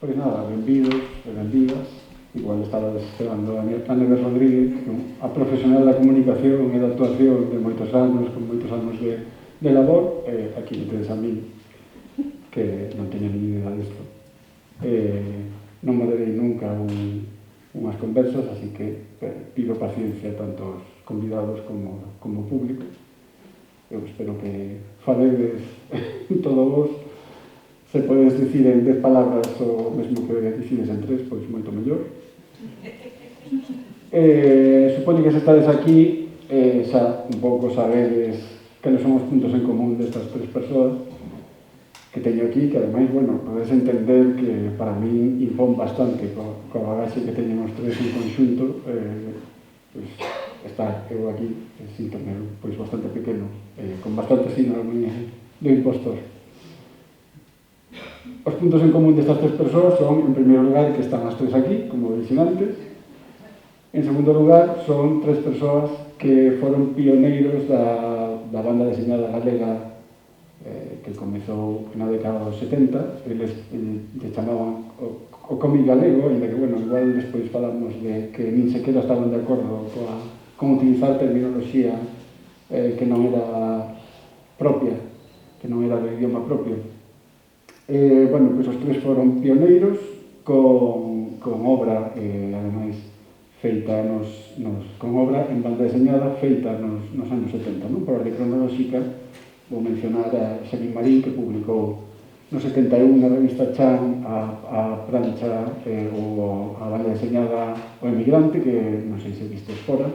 Pois nada, benvidos e benvidas. Igual estaba esperando a Neves Rodríguez, a profesional da comunicación e da actuación de moitos anos, con moitos anos de labor, aquí me tedes a mí, que non teño nin idea disto. Non moderei nunca unhas conversas, así que pido paciencia tanto aos convidados como público. Eu espero que faledes todo vos. Se podes dicir en 10 palabras o mesmo que dicides en 3, pois moito mellor. Supoño que se estades aquí, xa un pouco sabedes cales son os puntos en común destas 3 persoas que teño aquí, que ademais, bueno, podes entender que para min impón bastante coa bagaxe que teñen os 3 en conxunto, pois estar eu aquí, síntome pois bastante pequeno, con bastante síndrome do impostor. Os puntos en común destas 3 persoas son, en primeiro lugar, que están as 3 aquí, como dixen antes. En segundo lugar, son 3 persoas que foron pioneiros da banda deseñada galega que comezou na década dos 70. Eles lle chamaban o cómic galego, ainda que, bueno, igual despois falamos de que nin sequera estaban de acordo con utilizar terminoloxía que non era propia, que non era do idioma propio. Bueno, pois os 3 foron pioneiros con obra, ademais, feita con obra en banda deseñada feita nos anos 70, non? Por orde cronolóxica, vou mencionar a Xavín Marín, que publicou no 71 na revista Chan a plancha ou a banda deseñada O Emigrante, que non sei se vistes fora,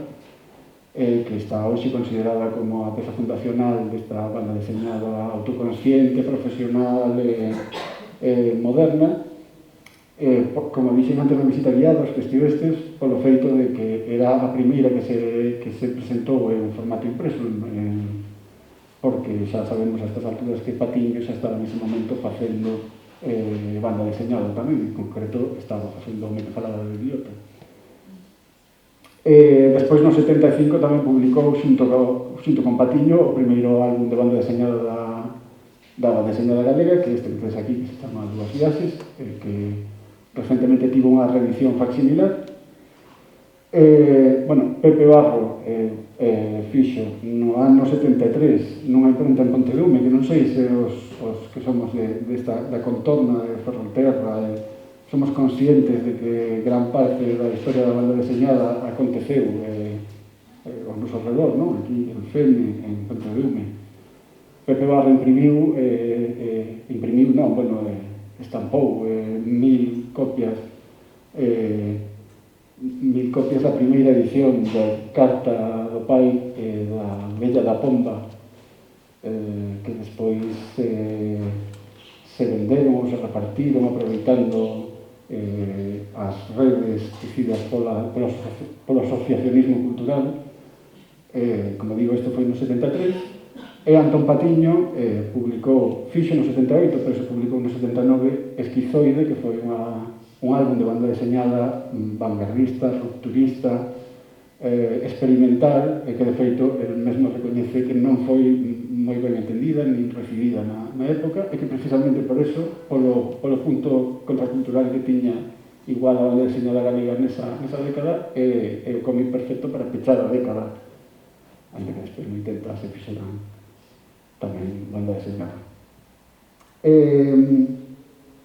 que está hoxe considerada como a peza fundacional desta banda deseñada autoconsciente, profesional e moderna. Como dixen antes na visita guiada, os que estivestes, polo feito de que era a primeira que se presentou en formato impreso, porque xa sabemos a estas alturas que Patiño xa estaba nese momento facendo banda deseñada tamén, en concreto estaba facendo o que falaba de Idiota. Despois no 75 tamén publicou xunto con Patiño o primeiro álbum de banda deseñada da banda deseñada galega, que este que tedes aquí, que se chama Dúas Viaxes, que recentemente tivo unha reedición facsimilar. Bueno, Pepe Barro fixo no ano 73 nunha imprenta en Pontedume, que non sei se os que somos da contorna de Ferrolterra somos conscientes de que gran parte da historia da banda deseñada aconteceu ao noso redor, non? Aquí en Fene, en Pontedume. Pepe Barro estampou 1000 copias da primeira edición da Carta do Pai da Bella da Pomba, que despois se venderon ou se repartiron aproveitando as redes tecidas polo asociacionismo cultural. Como digo, isto foi no 73, e Antón Patiño fixo no 78, pero se publicou no 79 Esquizoide, que foi un álbum de banda deseñada vanguardista, rupturista, experimental, e que de feito el mesmo recoñece que non foi moi ben entendida nin recibida na época, e que precisamente por eso, polo punto contracultural que tiña igual a banda deseñada galega nesa década, é o cómic perfecto para pechar a década, antes que despois no 80 se fixeran tamén banda deseñada.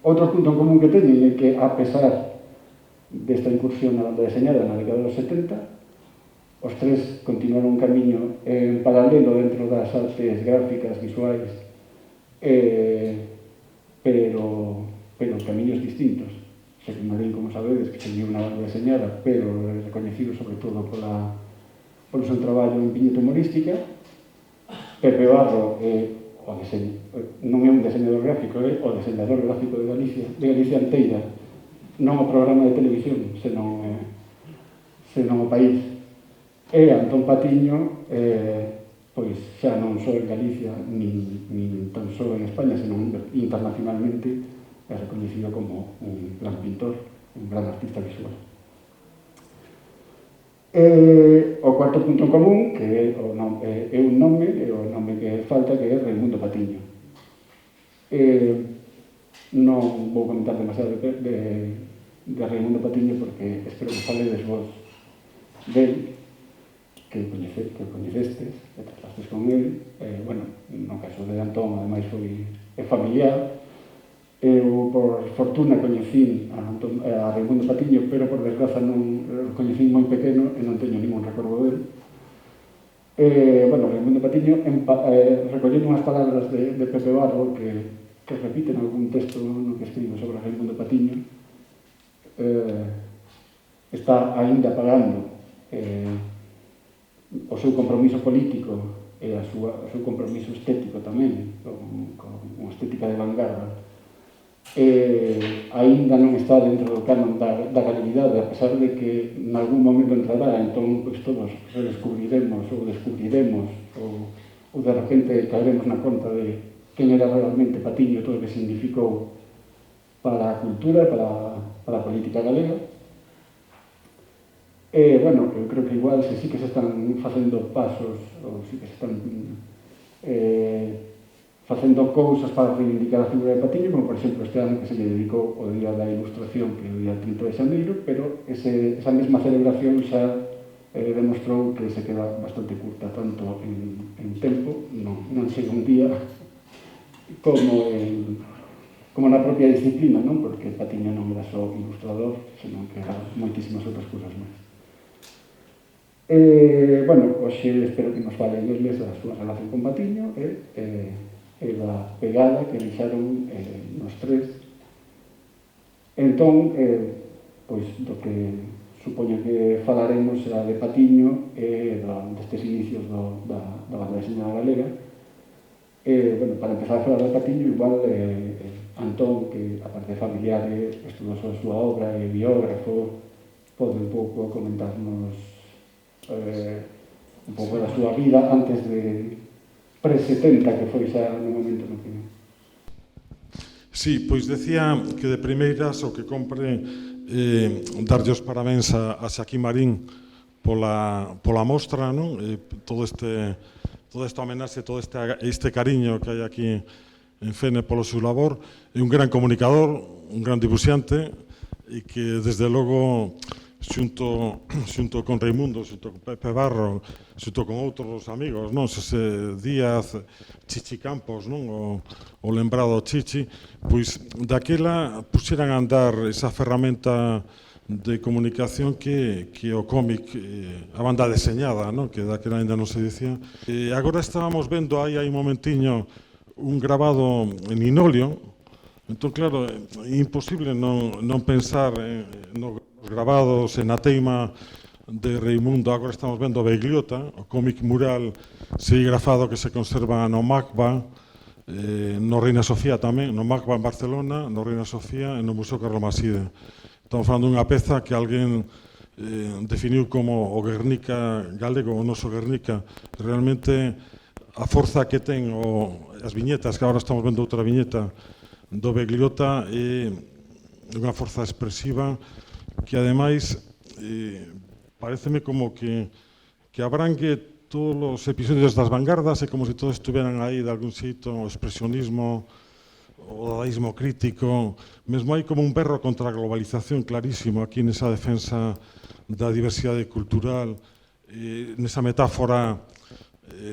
Outro punto en común que teñen é que, a pesar desta incursión na banda deseñada na década dos 70, os 3 continuaron un camiño en paralelo dentro das artes gráficas, visuais, pero camiños distintos. Xavín Marín, como sabedes, que seguiu unha banda deseñada, pero recoñecido sobre todo polo seu traballo en viñeta humorística. Pepe Barro non é un diseñador gráfico, é o diseñador gráfico de Galicia inteira, non o programa de televisión, senón o país. E Antón Patiño, pois xa non só en Galicia, nin tan só en España, senón internacionalmente, é recoñecido como un gran pintor, un gran artista visual. O cuarto punto en común, que é un nome que falta, que é Raimundo Patiño. Non vou comentar demasiado de Raimundo Patiño porque espero que faledes vos del, que coñecestes, que tratastes con el. Bueno, no caso de Antón, ademais, foi familiar. Eu, por fortuna, coñecín a Raimundo Patiño, pero, por desgraza, non o coñecín moi pequeno e non teño ningún recordo dele. Bueno, Raimundo Patiño, recollendo unhas palabras de Pepe Barro que repiten algún texto no que escribo sobre Raimundo Patiño, está aínda pagando o seu compromiso político e o seu compromiso estético tamén, con unha estética de vanguarda, aínda non está dentro do canon da galeguidade, a pesar de que en algún momento entrará. Entón, pois, todos redescubriremos ou descubriremos ou de repente caeremos na conta de quen era realmente Patiño e todo o que significou para a cultura e para a política galega. Bueno, eu creo que igual se sí que se están facendo pasos ou sí que se están facendo cousas para reivindicar a figura de Patiño, como por exemplo este ano que se lle dedicou o Día da Ilustración, que é o día 30 de xaneiro, pero esa mesma celebración xa demostrou que se queda bastante curta, tanto en tempo, non chega un día, como na propia disciplina, non? Porque Patiño non era só ilustrador, senón que era moitísimas outras cousas máis. Bueno, hoxe espero que nos falen eles da súa relación con Patiño e da pegada que deixaron nos tres. Entón, pois, do que supoño que falaremos será de Patiño e destes inicios da banda deseñada galega. Bueno, para empezar a falar de Patiño, igual Antón, que aparte de familiar estudou a súa obra e biógrafo, pode un pouco comentarnos un pouco da súa vida antes de pre-70, que foi xa no momento no que... Sí, pois decía que de primeiras o que compre darlle os parabéns a Xaquín Marín pola mostra, non? Toda esta homenaxe, todo este cariño que hai aquí en Fene polo seu labor. É un gran comunicador, un gran dibuixante e que desde logo xunto con Raimundo, xunto con Pepe Barro, xunto con outros amigos, non? Xosé Díaz, Chichi Campos, non? O lembrado Chichi, pois daquela puxeran a andar esa ferramenta de comunicación que o cómic, a banda deseñada, non? Que daquela ainda non se dicía. Agora estábamos vendo aí un momentiño un grabado en linóleo. Entón, claro, é imposible non pensar nos grabados en a teima de Raimundo. Agora estamos vendo a Beigliota, o cómic mural serigrafado que se conserva no MACBA, no Reina Sofía tamén, no MACBA en Barcelona, no Reina Sofía e no Museo Carlos Maside. Estamos falando dunha peza que alguén definiu como o Guernica galego, o noso Guernica. Realmente a forza que ten as viñetas, que agora estamos vendo outra viñeta do Beigliota, é unha forza expresiva que ademais pareceme como que abrangue todos os episodios das vanguardas, é como se todos estuveran aí de algún xeito, o expresionismo, o dadaísmo crítico, mesmo hai como un berro contra a globalización clarísimo aquí nesa defensa da diversidade cultural, nesa metáfora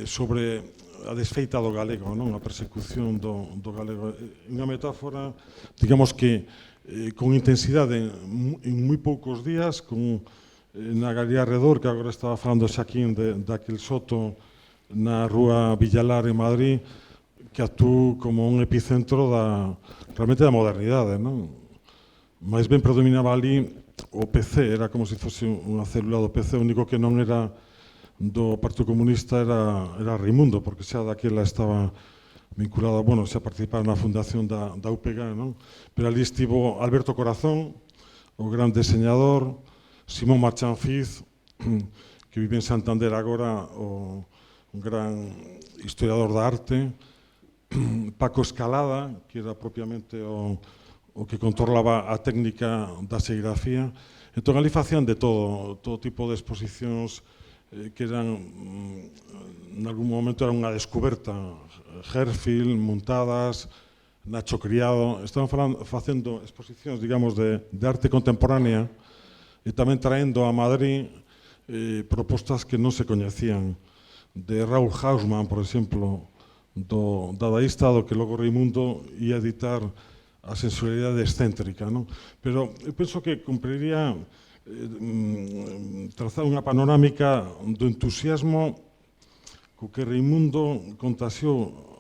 sobre a desfeita do galego, non? A persecución do galego. Unha metáfora, digamos que con intensidade en moi poucos días, na Galería Redor, que agora estaba falando Xaquín daquel soto na Rúa Villalar en Madrid, que actuou como un epicentro realmente da modernidade, non? Mais ben predominaba ali o PC, era como se fose unha célula do PC, o único que non era do Partido Comunista era Raimundo, porque xa daquela estaba vinculado, bueno, xa participaba na fundación da UPG, non? Pero ali estivo Alberto Corazón, o gran deseñador, Simón Marchán Fiz, que vive en Santander agora, un gran historiador da arte, Paco Escalada, que era propiamente o que controlaba a técnica da serigrafía. Entón, ali facían de todo tipo de exposicións que eran, en algún momento era unha descoberta, Herfield, montadas, Nacho Criado, estaban facendo exposicións, digamos, de arte contemporánea e tamén traendo a Madrid propostas que non se coñecían. De Raúl Hausmann, por exemplo, do dadaísta do que logo Reimundo ia editar a sensualidade excéntrica, non? Pero eu penso que cumpriría trazar unha panorámica do entusiasmo co que Reimundo contaxiou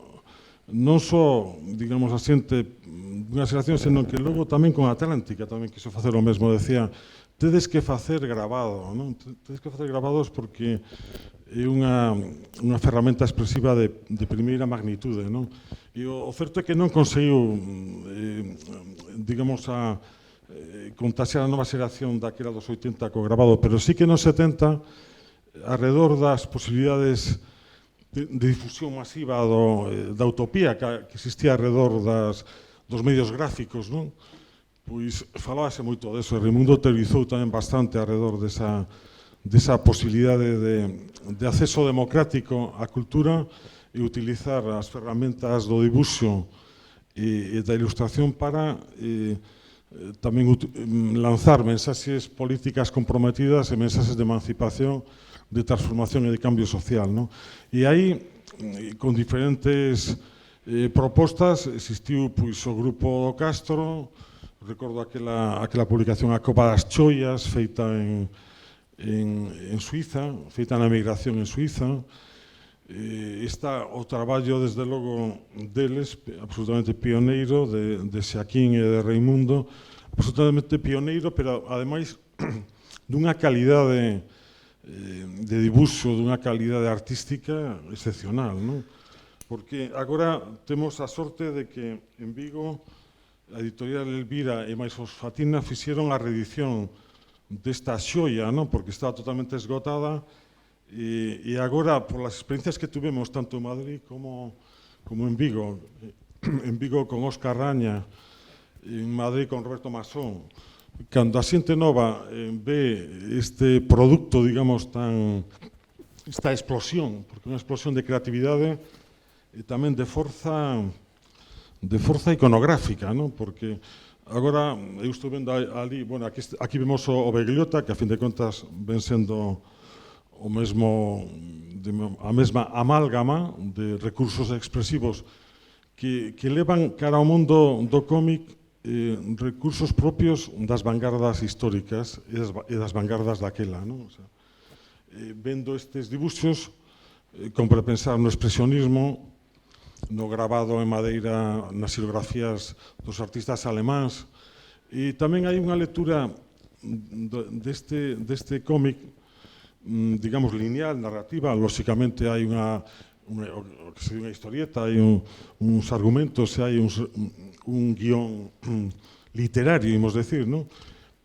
non só, digamos, a xente dunha xeración, senón que logo tamén con Atlántica tamén quiso facer o mesmo. Decía, tedes que facer grabado, non? Tedes que facer grabados porque é unha ferramenta expresiva de primeira magnitude, non? E o certo é que non conseguiu, digamos, contaxear a nova xeración daquela dos 80 co grabado, pero sí que nos 70, alrededor das posibilidades de difusión masiva da utopía que existía alrededor dos medios gráficos, non? Pois falábase moito deso, e Reimundo teorizou tamén bastante alrededor desa posibilidade de acceso democrático á cultura e utilizar as ferramentas do dibuixo e da ilustración para tamén lanzar mensaxes políticas comprometidas e mensaxes de emancipación, de transformación e de cambio social, non? E aí, con diferentes propostas, existiu pois, o Grupo do Castro, recordo aquela publicación A Copa das Choias, feita en Suiza, feita na emigración en Suiza. Está o traballo, desde logo, deles, absolutamente pioneiro, de Xaquín e de Reimundo, absolutamente pioneiro, pero, ademais, dunha calidade de dibuixo, dunha calidade artística excepcional, non? Porque agora temos a sorte de que en Vigo a editorial Elvira e máis os Fatina fixeron a reedición desta xoia, non? Porque estaba totalmente esgotada e agora, por as experiencias que tuvemos tanto en Madrid como en Vigo con Óscar Raña, en Madrid con Roberto Masón, cando a xente nova ve este produto, digamos, esta explosión, porque é unha explosión de creatividade e tamén de forza iconográfica, non? Porque agora eu estou vendo ali, bueno, aquí vemos o Begliota, que a fin de contas ven sendo a mesma amálgama de recursos expresivos que levan cara ao mundo do cómic recursos propios das vanguardas históricas e das vanguardas daquela, non? O sea, vendo estes dibuxos, compre pensar no expresionismo, no grabado en madeira, nas xilografías dos artistas alemáns, e tamén hai unha lectura deste cómic, digamos, lineal, narrativa. Lóxicamente hai unha historieta, hai uns argumentos, hai un guión literario, imos decir, non?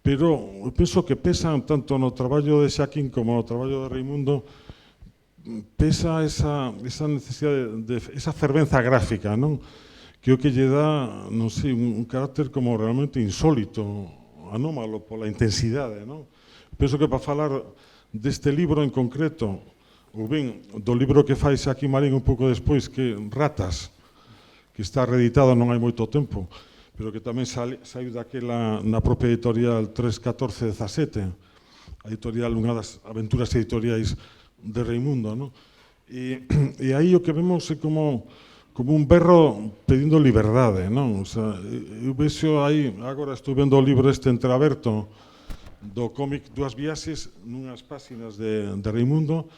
Pero eu penso que pesan tanto no traballo de Xaquín como no traballo de Reimundo, pesa esa necesidade, esa fervenza gráfica, non? Que o que lle dá, non sei, un carácter como realmente insólito, anómalo pola intensidade, non? Penso que para falar deste libro en concreto, ou ben do libro que fai Xaquín Marín un pouco despois, que Ratas, que está reeditado non hai moito tempo, pero que tamén saiu daquela na propia editorial 31417, a editorial, unha das aventuras editoriais de Reimundo, non? E aí o que vemos é como un berro pedindo liberdade, non? O sea, eu vexo aí, agora estou vendo o libro este entreaberto do cómic Dúas viaxes nunhas páxinas de Reimundo,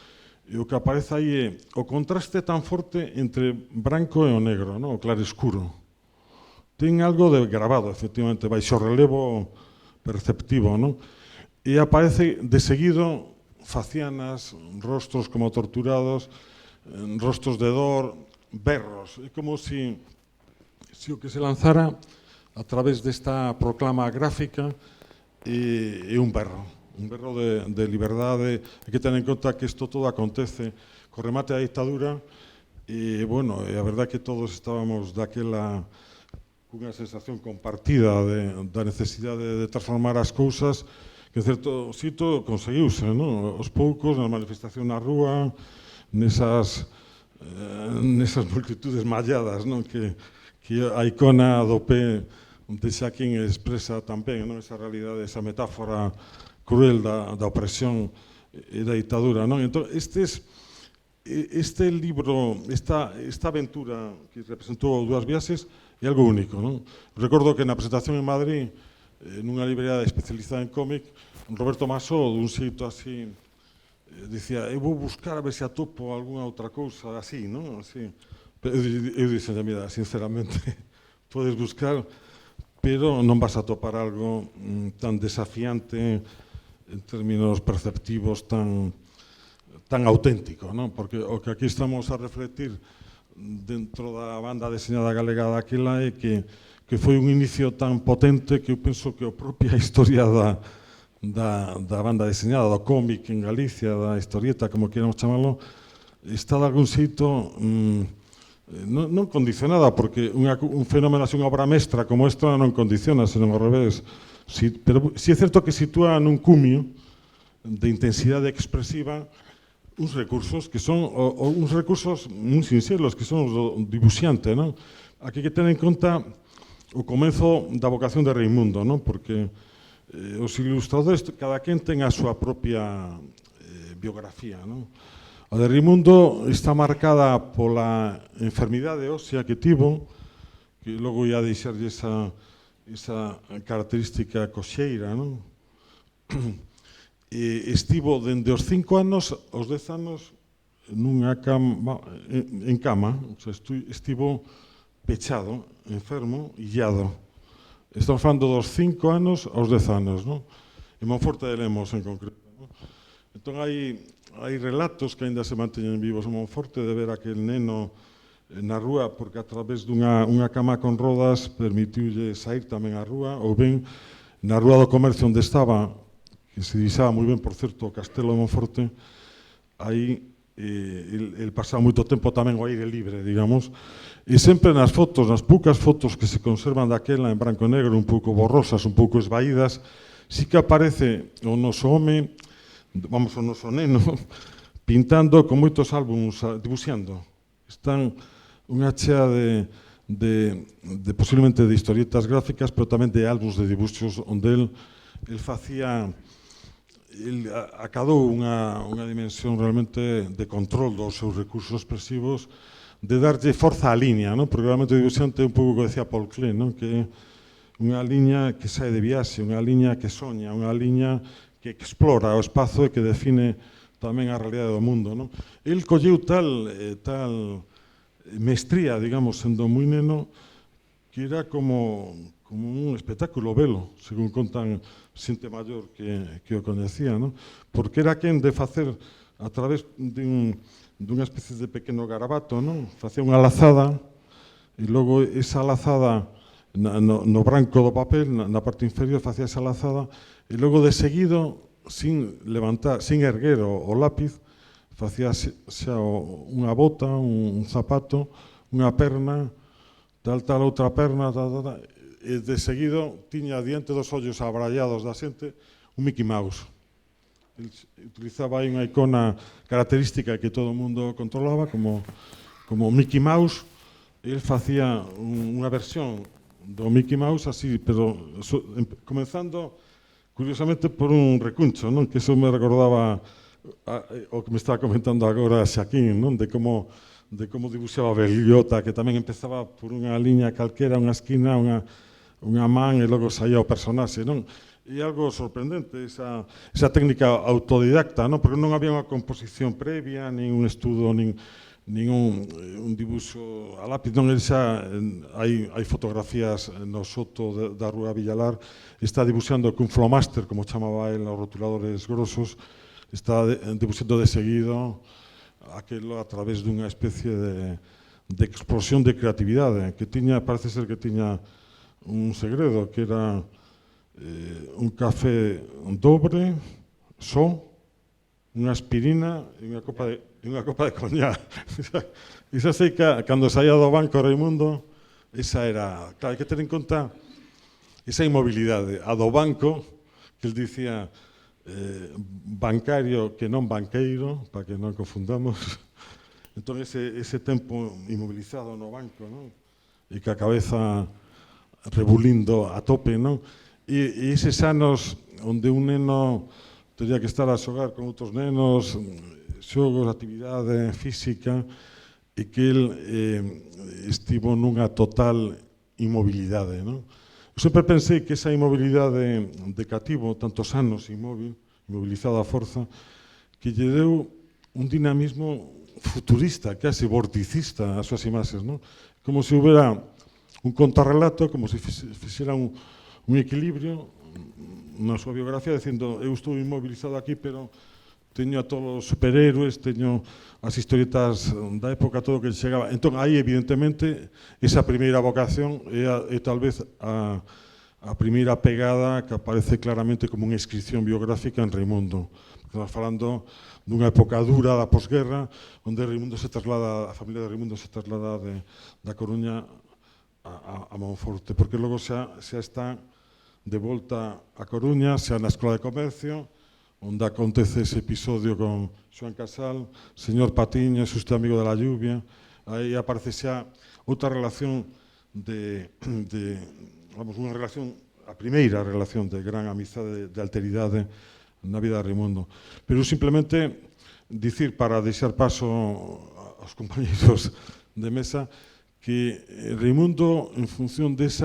e o que aparece aí é o contraste tan forte entre branco e o negro, non? O claro escuro. Ten algo de grabado, efectivamente, baixo relevo perceptivo, non? E aparece de seguido facianas, rostros como torturados, rostros de dor, berros. É como se o que se lanzara a través desta proclama gráfica é un berro de liberdade. Hai que tener en conta que isto todo acontece co remate da dictadura e, bueno, a verdade é que todos estábamos daquela cunha sensación compartida da necesidade de transformar as cousas, que en certo sitio conseguiuse, non? Os poucos, na manifestación na rúa, nesas multitudes malladas, non? Que que a icona do pé de Xaquín expresa tamén, non, esa realidade, esa metáfora cruel da opresión e da ditadura, non? Entón, este libro, esta aventura que representou Dúas Viaxes é algo único, non? Recordo que na presentación en Madrid, nunha librería especializada en cómic, Roberto Masó, dun xeito así, dicía, eu vou buscar a ver se atopo algunha outra cousa así, non? Así. Eu dixen, mira, sinceramente, podes buscar, pero non vas a topar algo tan desafiante en términos perceptivos, tan auténtico, non? Porque o que aquí estamos a refletir dentro da banda deseñada galega daquela é que foi un inicio tan potente que eu penso que a propia historia da banda deseñada, do cómic en Galicia, da historieta, como queramos chamalo, está de algún xeito non condicionada, porque un fenómeno así, unha obra mestra como esta non condiciona, senón ao revés. Pero si é certo que sitúa nun cumio de intensidade expresiva uns recursos que son uns recursos moi sinceros, que son os do dibuixante, non? Aquí que ten en conta o comezo da vocación de Reimundo, non? Porque os ilustradores, cada quen ten a súa propia biografía, non? A de Reimundo está marcada pola enfermidade ósea que tivo, que logo ia deixarlle esa característica coxeira, non? Estivo dende os 5 anos aos 10 anos nunha cama, en cama, o sea, estivo pechado, enfermo, illado. Estamos falando dos 5 anos aos 10 anos, non? En Monforte de Lemos, en concreto, non? Entón, hai relatos que aínda se manteñen vivos en Monforte de ver aquel neno na rúa, porque a través dunha cama con rodas permitiulle sair tamén á rúa, ou ben na rúa do comercio onde estaba, que se divisaba moi ben, por certo, o Castelo de Monforte, aí el pasaba moito tempo tamén ao aire libre, digamos, e sempre nas fotos, nas poucas fotos que se conservan daquela en branco e negro, un pouco borrosas, un pouco esvaídas, sí que aparece o noso home, vamos, o noso neno, pintando con moitos álbums, dibuixando. Están unha chea de posiblemente de historietas gráficas, pero tamén de álbums de dibuixos onde el facía, el acadou unha dimensión realmente de control dos seus recursos expresivos, de darlle forza á liña, non? Porque realmente o dibuixante é un pouco que decía Paul Klee, non? Que é unha liña que sae de viaxe, unha liña que soña, unha liña que explora o espazo e que define tamén a realidade do mundo, non? El colleu tal mestría, digamos, sendo moi neno, que era como un espectáculo velo, según contan xente maior que o coñecía, non? Porque era quen de facer, a través dunha especie de pequeno garabato, non? Facía unha lazada, e logo esa lazada no branco do papel, na parte inferior, facía esa lazada, e logo de seguido, sin levantar, sin erguer o lápiz, facía xa unha bota, un zapato, unha perna, tal, outra perna, tal, e de seguido tiña diante dos ollos abrallados da xente un Mickey Mouse. El utilizaba aí unha icona característica que todo o mundo controlaba, como Mickey Mouse, e el facía unha versión do Mickey Mouse así, pero comenzando curiosamente por un recuncho, non? Que eso me recordaba o que me estaba comentando agora Xaquín, non? De como dibuixaba Berliotta, que tamén empezaba por unha liña calquera, unha esquina, unha man, e logo saía o personaxe, non? E algo sorprendente, esa técnica autodidacta, non? Porque non había unha composición previa, nin un estudo, nin un dibuixo a lápiz, non, hai fotografías no soto da Rúa Villalar, está dibuixando con flomáster, como chamaba el, os rotuladores grosos, está dibuixando de seguido aquilo a través dunha especie de explosión de creatividade, que parece ser que tiña un segredo, que era un café dobre, só, unha aspirina e unha copa de coñac. Iso sei que cando saía do banco Reimundo, esa era, claro, hai que ter en conta esa inmobilidade, a do banco, que el dicía bancario que non banqueiro, para que non confundamos. Entón, ese tempo inmobilizado no banco, non? e ca cabeza rebulindo a tope, non? E eses anos onde un neno teria que estar a xogar con outros nenos, xogos, actividade física, e que el estivo nunha total inmobilidade, non? Eu sempre pensei que esa inmobilidade de cativo, tantos anos inmobilizado a forza, que lle deu un dinamismo futurista, casi vorticista as súas imaxes, non? Como se houbera un contrarrelato, como se fixera un equilibrio na súa biografía, dicindo, eu estou inmobilizado aquí, pero teño a todos os superhéroes, teño as historietas da época, todo o que chegaba. Entón, aí, evidentemente, esa primeira vocación é tal vez a primeira pegada que aparece claramente como unha inscripción biográfica en Reimundo. Estamos falando dunha época dura da posguerra, onde Reimundo se traslada, a familia de Reimundo se traslada da Coruña a Monforte, porque logo xa está de volta a Coruña, xa na Escola de Comercio, onde acontece ese episodio con Xoán Casal, señor Patiño, usted amigo de la lluvia, aí aparece xa outra relación vamos, unha relación, a primeira relación de gran amizade, de alteridade na vida de Reimundo. Pero simplemente dicir, para deixar paso aos compañeiros de mesa, que Reimundo, en función dese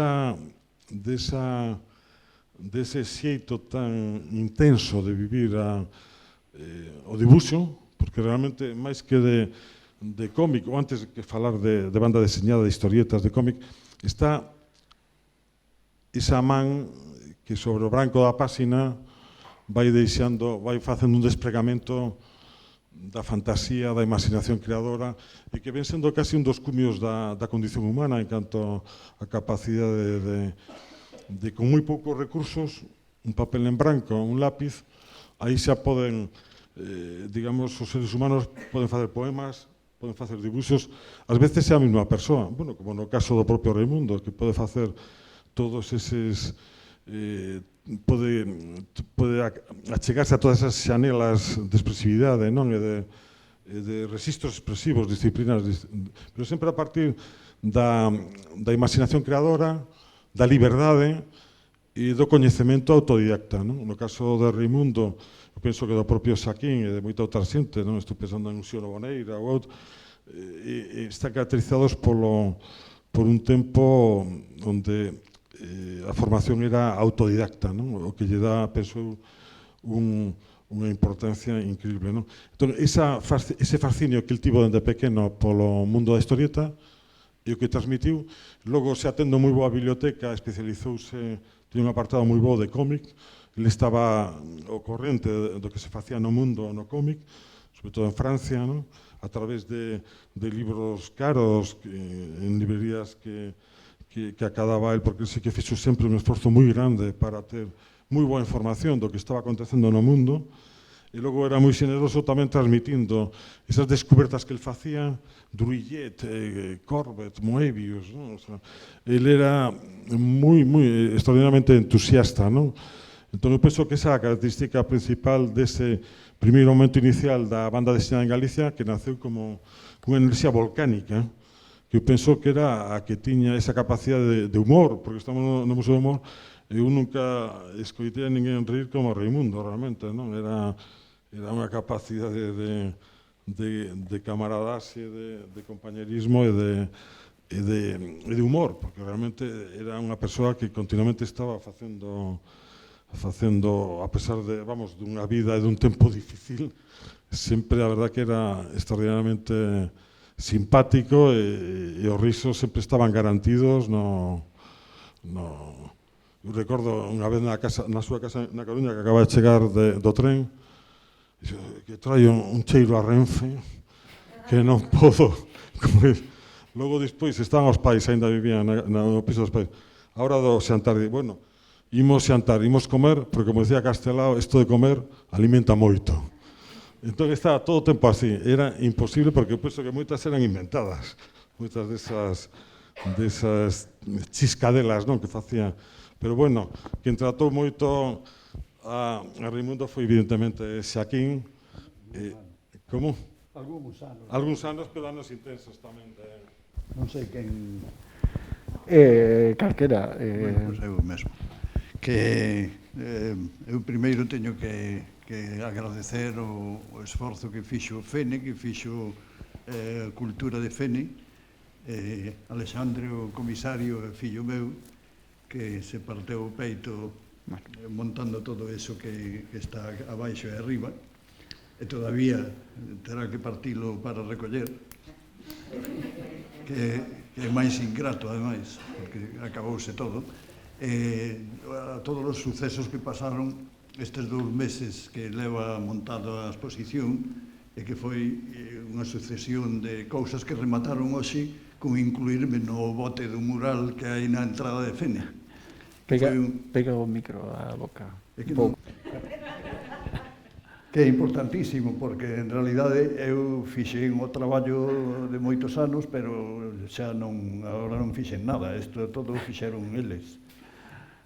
xeito tan intenso de vivir o dibuixo, porque realmente, máis que de cómic, ou antes que falar de banda deseñada, de historietas, de cómic, está esa man que sobre o branco da páxina vai facendo un despregamento da fantasía, da imaginación creadora, e que ven sendo casi un dos cumios da condición humana en canto a capacidade de con moi poucos recursos, un papel en branco, un lápiz, aí xa poden, digamos, os seres humanos poden facer poemas, poden facer dibuixos, ás veces é a mesma persoa, bueno, como no caso do propio Reimundo, que pode facer todos eses, pode achegarse a todas esas xanelas de expresividade, non? E de registros expresivos, disciplinares, pero sempre a partir da imaginación creadora, da liberdade e do coñecemento autodidacta, non? No caso de Reimundo, eu penso que do propio Xaquín e de moita outra xente, non? Estou pensando en Uxío Boneira ou outro, están caracterizados por un tempo onde a formación era autodidacta, non? O que lle dá, penso, unha importancia increíble, non? Entón, ese fascinio que el tivo dende pequeno polo mundo da historieta e o que transmitiu, logo xa tendo moi boa biblioteca, especializouse, tiña un apartado moi bo de cómic, ele estaba ao corrente do que se facía no mundo no cómic, sobre todo en Francia, non? A través de libros caros, en librerías que acadaba el, porque sí que fixo sempre un esforzo moi grande para ter moi boa información do que estaba acontecendo no mundo, e logo era moi xeneroso tamén transmitindo esas descobertas que el facía, Druillet, Corbett, Moebius, non? O sea, el era moi extraordinariamente entusiasta, non? Entón, eu penso que esa é a característica principal dese primeiro momento inicial da banda deseñada en Galicia, que naceu como unha enerxía volcánica, que eu penso que era a que tiña esa capacidade de humor, porque estamos no Museo do Humor, e eu nunca escoitei a ninguén rir como Reimundo, realmente, non? Era unha capacidade de camaradarse, de compañerismo e de humor, porque realmente era unha persoa que continuamente estaba facendo, a pesar de, vamos, dunha vida e dun tempo difícil, sempre a verdad que era extraordinariamente simpático e os risos sempre estaban garantidos. Eu recordo unha vez na súa casa na Coruña, que acaba de chegar do tren, que trae un cheiro a Renfe que non podo comer. Logo despois estaban os pais, ainda vivían no piso dos pais, a hora do xantar, bueno, imos xantar, imos comer, porque como decía Castelao, isto de comer alimenta moito. Entón estaba todo o tempo así, era imposible, porque eu penso que moitas eran inventadas, moitas desas chiscadelas, non, que facía. Pero bueno, quen tratou moito a Reimundo foi evidentemente Xaquín. Como? Algúns anos. Algúns anos, pero anos intensos tamén. Non sei quen calquera. Bueno, pois eu mesmo. Que eu primeiro teño que agradecer o esforzo que fixo o FENE, que fixo a cultura de FENE, Alexandre, o comisario, fillo meu, que se parteu o peito montando todo eso que está abaixo e arriba, e todavía terá que partilo para recoller, que é máis ingrato, ademais, porque acabouse todo. A todos os sucesos que pasaron estes 2 meses que leva montada a exposición, e que foi unha sucesión de cousas que remataron hoxe con incluirme no bote do mural que hai na entrada de Fene. Pega o micro á boca. Que é importantísimo, porque en realidade eu fixen o traballo de moitos anos, pero xa non, agora non fixen nada, isto todo fixeron eles.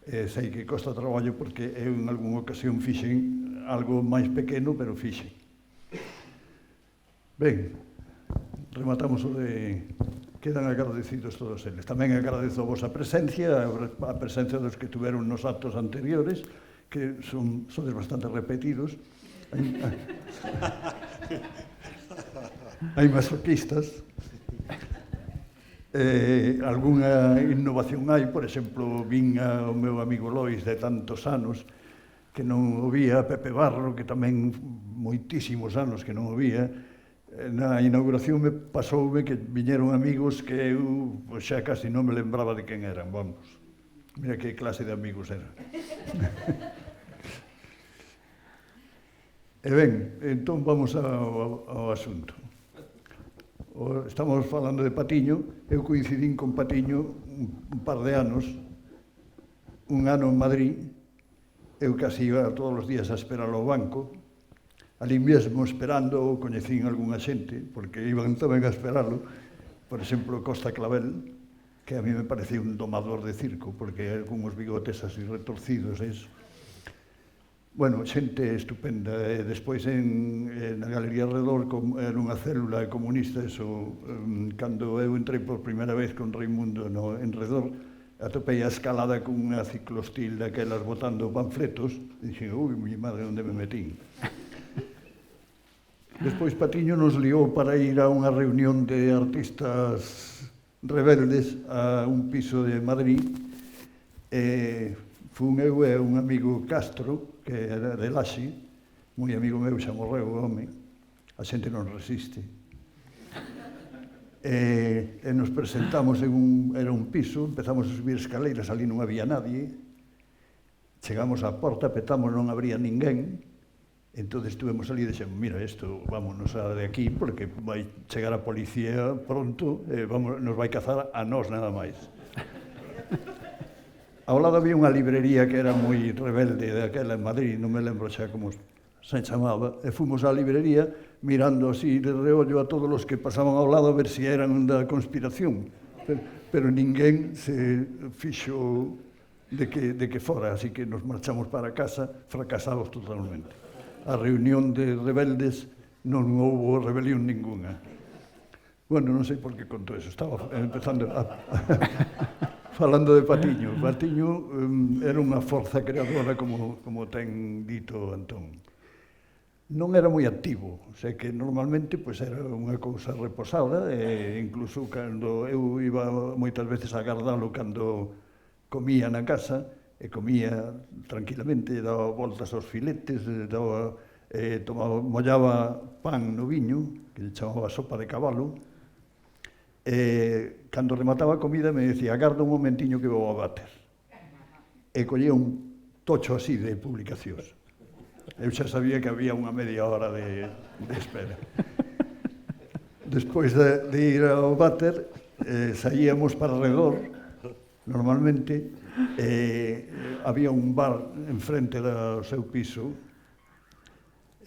Sei que costa traballo porque eu en algunha ocasión fixen algo máis pequeno, pero fixen. Ben, rematamos o de... Quedan agradecidos todos eles. Tamén agradezo a vosa presencia, a presencia dos que tuveron nos actos anteriores, que sodes bastante repetidos. Hai masoquistas. Algúna innovación hai, por exemplo, vin ao meu amigo Lois de tantos anos que non o vía, Pepe Barro, que tamén moitísimos anos que non o vía. Na inauguración pasoume que viñeron amigos que eu xa casi non me lembraba de quen eran, vamos. Mira que clase de amigos eran. E ben, entón vamos ao asunto. Estamos falando de Patiño, eu coincidín con Patiño un par de anos, un ano en Madrid, eu casi iba todos os días a esperar ao banco, ali mesmo esperando coñecín algunha xente, porque iban tamén a esperarlo, por exemplo, Costa Clavel, que a mí me parecía un domador de circo, porque con os bigotes así retorcidos, eso. Bueno, xente estupenda. Despois na Galería Redor era unha célula comunista, eso, cando eu entrei por primeira vez con Raimundo en Redor, atopei a escalada con unha ciclostil daquelas botando panfletos, e dixen, ui, mi madre, onde me metín? Despois Patiño nos liou para ir a unha reunión de artistas rebeldes a un piso de Madrid. Fun eu e un amigo Castro, que era de Laxe, moi amigo meu, xa morreu o home, a xente non resiste. E nos presentamos era un piso, empezamos a subir escaleiras, ali non había nadie, chegamos á porta, petamos, non habría ninguén. Entón estuvemos ali e dixemos, mira, isto, vámonos de aquí, porque vai chegar a policía pronto, nos vai cazar a nós nada máis. Ao lado había unha librería que era moi rebelde daquela en Madrid, non me lembro xa como se chamaba, e fomos á librería mirando así de reollo a todos os que pasaban ao lado a ver se eran da conspiración, pero ninguén se fixo de que fora, así que nos marchamos para casa fracasados totalmente. A reunión de rebeldes non houve rebelión ninguna. Bueno, non sei por que conto eso, estaba empezando falando de Patiño. Patiño era unha forza creadora, como ten dito Antón. Non era moi activo, sei que normalmente era unha cousa reposada, e incluso cando eu iba moitas veces a agardalo cando comía na casa, e comía tranquilamente, daba voltas aos filetes, mollaba pan no viño, que lle chamaba sopa de cabalo, e cando remataba a comida me decía, agarda un momentiño que vou a váter. E collía un tocho así de publicacións. Eu xa sabía que había unha media hora de espera. Despois de ir ao váter, saíamos para Redor, normalmente, había un bar enfrente do seu piso,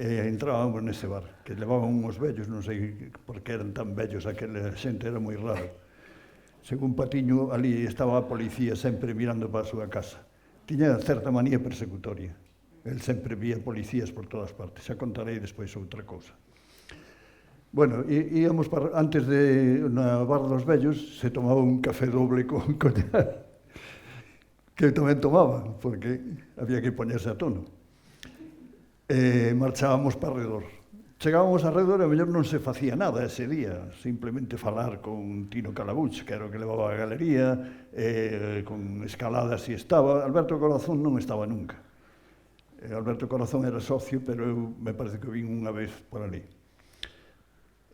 e entrábamos nese bar, que levaban uns vellos, non sei por que eran tan vellos, aquela xente era moi raro. Según Patiño, ali estaba a policía sempre mirando para a súa casa. Tiña certa manía persecutoria. El sempre vía policías por todas partes. Xa contarei despois outra cousa. Bueno, íamos antes na Bar dos Vellos se tomaba un café doble con coñac, que eu tamén tomaba, porque había que poñerse a tono. Marchábamos para arredor. Chegábamos a arredor e a mellor non se facía nada ese día, simplemente falar con Tino Calabuch, que era o que levaba a galería, con Escalada si estaba. Alberto Corazón non estaba nunca. Alberto Corazón era socio, pero eu me parece que vin unha vez por ali.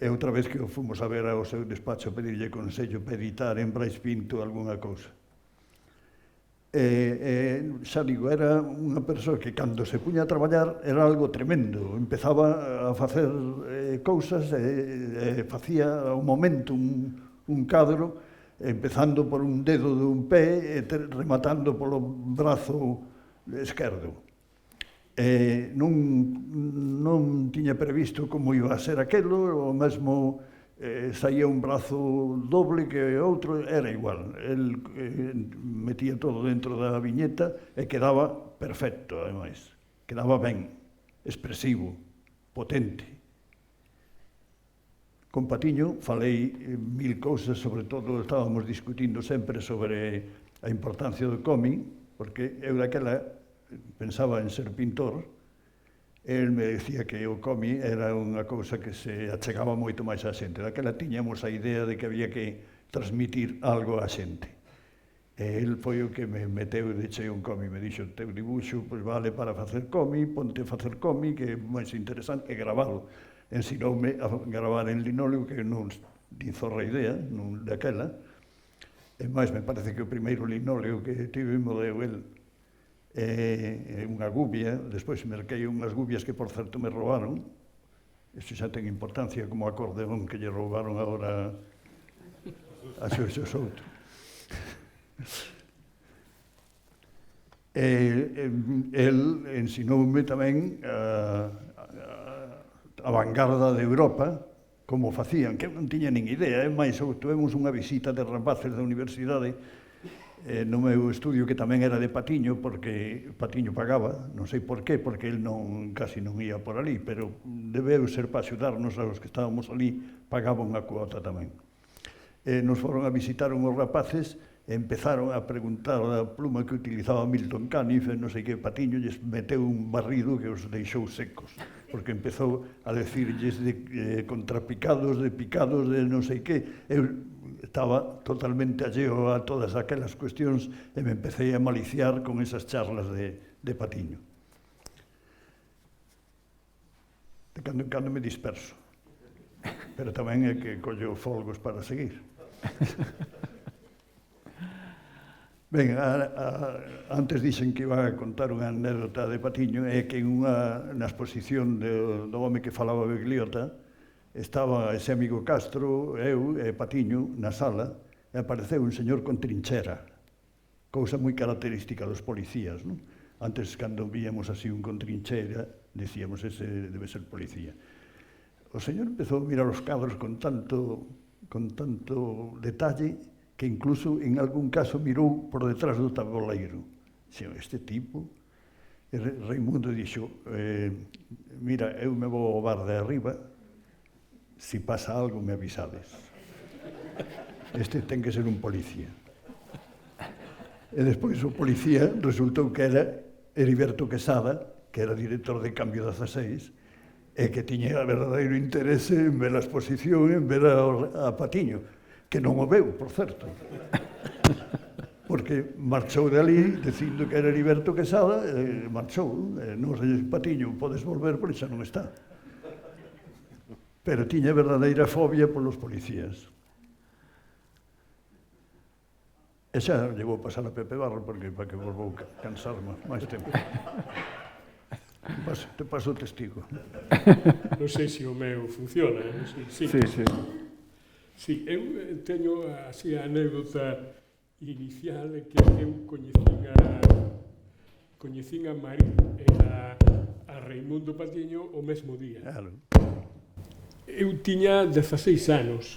E outra vez que fomos a ver ao seu despacho a pedirlle consello para editar en Brais Pinto algunha cousa. Xa digo, era unha persoa que cando se puña a traballar era algo tremendo. Empezaba a facer cousas e facía ao momento un cadro, empezando por un dedo dun pé e rematando polo brazo esquerdo. Non tiña previsto como iba a ser aquelo, o mesmo saía un brazo doble que outro, era igual. El metía todo dentro da viñeta e quedaba perfecto, ademais. Quedaba ben, expresivo, potente. Con Patiño falei mil cousas, sobre todo estábamos discutindo sempre sobre a importancia do cómic, porque eu daquela pensaba en ser pintor, el me decía que o cómic era unha cousa que se achegaba moito máis á xente. Daquela tiñamos a idea de que había que transmitir algo á xente. E el foi o que me meteu de cheo un cómic. Me dixo, teu dibuixo pois vale para facer cómic, ponte a facer cómic, que é máis interesante que gravalo. Ensinoume a gravar en linóleo, que non di zorra idea, non daquela. E máis, me parece que o primeiro linóleo que tive mo deu el unha gubia, despois merquei unhas gubias que por certo me roubaron, isto xa ten importancia como acordeón que lle roubaron agora a Xorxo Souto. El ensinoume tamén a vanguarda de Europa, como facían, que eu non tiña nin idea, mais tuvemos unha visita de rapaces da universidade no meu estudio, que tamén era de Patiño, porque Patiño pagaba, non sei por qué, porque el casi non ia por ali, pero debeu ser para axudarnos aos que estábamos ali, pagaba unha cuota tamén. Nos foron a visitar unhos rapaces e empezaron a preguntar a pluma que utilizaba Milton Caniff, non sei que, Patiño lles meteu un barrido que os deixou secos, porque empezou a decirlles de contrapicados, de picados, de non sei que. Eu estaba totalmente alleo a todas aquelas cuestións e me empecé a maliciar con esas charlas de Patiño. De cando en cando me disperso, pero tamén é que collo folgos para seguir. Ben, antes dixen que iba a contar unha anécdota de Patiño, é que na exposición do home que falaba Begliota, estaba ese amigo Castro, eu e Patiño na sala, e apareceu un señor con trinchera, cousa moi característica dos policías, non? Antes, cando víamos así un con trinchera, decíamos, ese debe ser policía. O señor empezou a mirar os cadros con tanto detalle que incluso en algún caso mirou por detrás do tabuleiro. Dixo, este tipo... E Raimundo dixo, mira, eu me vou ao bar de arriba, si pasa algo me avisades. Este ten que ser un policía. E despois o policía resultou que era Heriberto Quesada, que era director de Cambio 16, e que tiña verdadeiro interese en ver a exposición, en ver a Patiño, que non o veu, por certo. Porque marchou de ali dicindo que era Heriberto Quesada, marchou, non sei, Patiño, podes volver, porque xa non está. Pero tiña verdadeira fobia polos policías. E xa lle vou pasar a Pepe Barro, porque para que vos vou cansar máis tempo. Te paso o testigo. Non sei se o meu funciona. Sí. Sí, eu teño así a anécdota inicial que eu coñecín a Marín e a Raimundo Patiño o mesmo día. Claro. Eu tiña 16 anos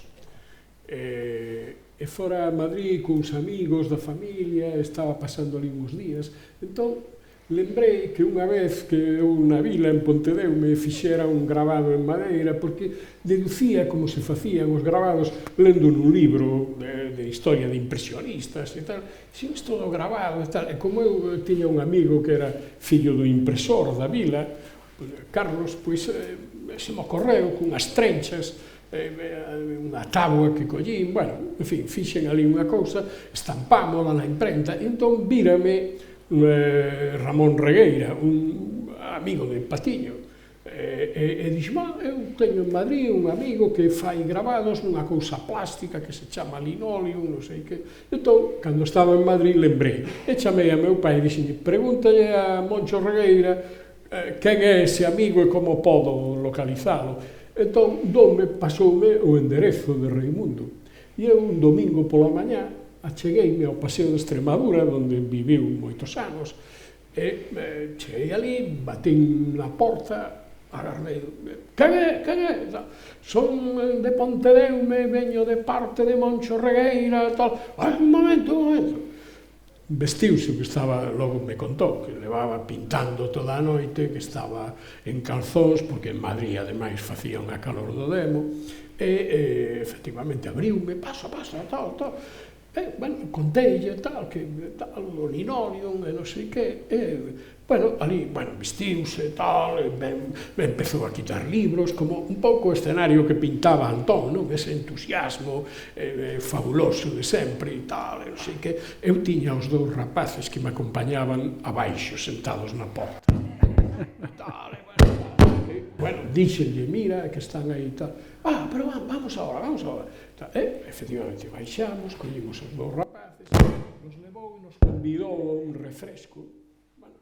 e fora a Madrid cuns amigos da familia, estaba pasando ali uns días. Entón, lembrei que unha vez que eu na vila en Pontedeume fixera un grabado en madeira, porque deducía como se facían os grabados lendo nun libro de historia de impresionistas e tal, si isto do grabado e tal, e como eu tiña un amigo que era fillo do impresor da vila, Carlos, pois se me ocorreu cunhas trenchas, unha tábua que collín, bueno, en fin, fixen ali unha cousa, estampámola na imprenta, e entón vírame Ramón Regueira, un amigo de Patiño, e dixo, eu teño en Madrid un amigo que fai grabados nunha cousa plástica que se chama Linoleum, non sei que. Entón, cando estaba en Madrid, lembrei, e chamei a meu pai e dixen, pregúntalle a Moncho Regueira quen é ese amigo e como podo localizalo. Entón, pasoume o enderezo de Reimundo. E eu un domingo pola mañá achegueime ao Paseo de Extremadura, onde viviu moitos anos, e cheguei ali, batín na porta, agardei, quen é? Son de Pontedeume, veño de parte de Moncho Regueira, tal, un momento. Vestiuse, que estaba, logo me contou, que levaba pintando toda a noite, que estaba en calzóns, porque en Madrid, ademais, facía unha calor do demo, e efectivamente abriume, pasa, tal, bueno, conteille, tal, que tal, o Linoleum, e non sei que, bueno, ali, bueno, vestiuse, tal, empezou a quitar libros, como un pouco o escenario que pintaba Antón, non? Ese entusiasmo fabuloso de sempre e tal, e non sei que. Eu tiña os dous rapaces que me acompañaban abaixo, sentados na porta. Bueno, díxenlle, mira, que están aí e tal. Pero vamos agora. Efectivamente, baixamos, collimos os dous rapaces, nos levou e nos convidou a un refresco. Bueno,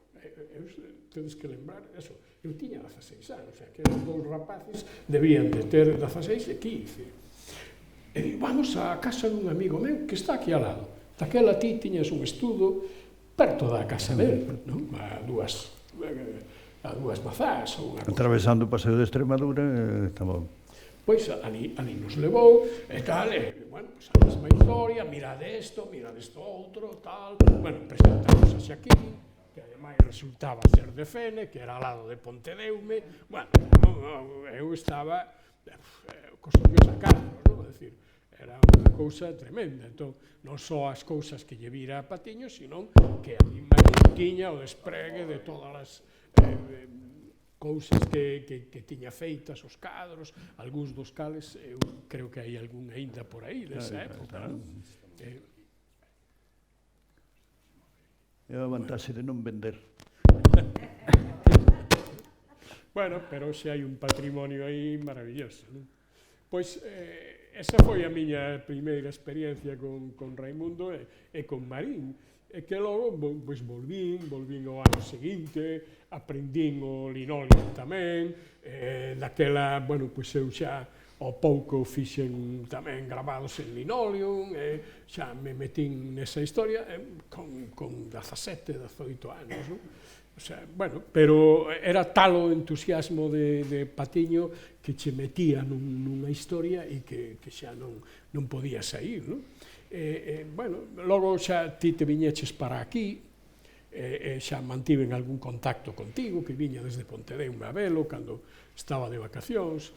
tedes que lembrar, eso, eu tiña 16 anos, o sea, que os dous rapaces debían de ter 16 e 15. E vamos á casa dun amigo meu que está aquí ao lado. Daquela ti tiñas un estudo perto da casa dele, non? A dúas mazás ou unha cousa. Atravesando o Paseo de Extremadura, estaba... Pois ali nos levou, e tal, e, bueno, pues a mesma historia, mirade isto outro, tal, bueno, presentamos a Xaquín, que ademais resultaba ser de Fene, que era ao lado de Pontedeume, bueno, eu estaba cos ollos a carlos, non? É dicir, era unha cousa tremenda, entón, non só as cousas que lle vira a Patiño, sino que a mí tiña o despregue de todas as cousas que tiña feitas, os cadros, algúns dos cales, eu creo que hai algún aínda por aí desa época, non? É a vantaxe de non vender. Bueno, pero xe hai un patrimonio aí maravilloso, non? Pois, esa foi a miña primeira experiencia con Raimundo e con Marín, e que logo, pois, volvín o ano seguinte, aprendín o Linoleum tamén, daquela, bueno, pois eu xa ao pouco fixen tamén grabados en Linoleum, xa me metín nesa historia con 17, 18 anos, non? O sea, bueno, pero era tal o entusiasmo de Patiño que che metía nunha historia e que xa non podía sair, non? Bueno, logo xa ti te viñeches para aquí, xa mantiven algún contacto contigo, que viña desde Pontedeume a velo, cando estaba de vacacións.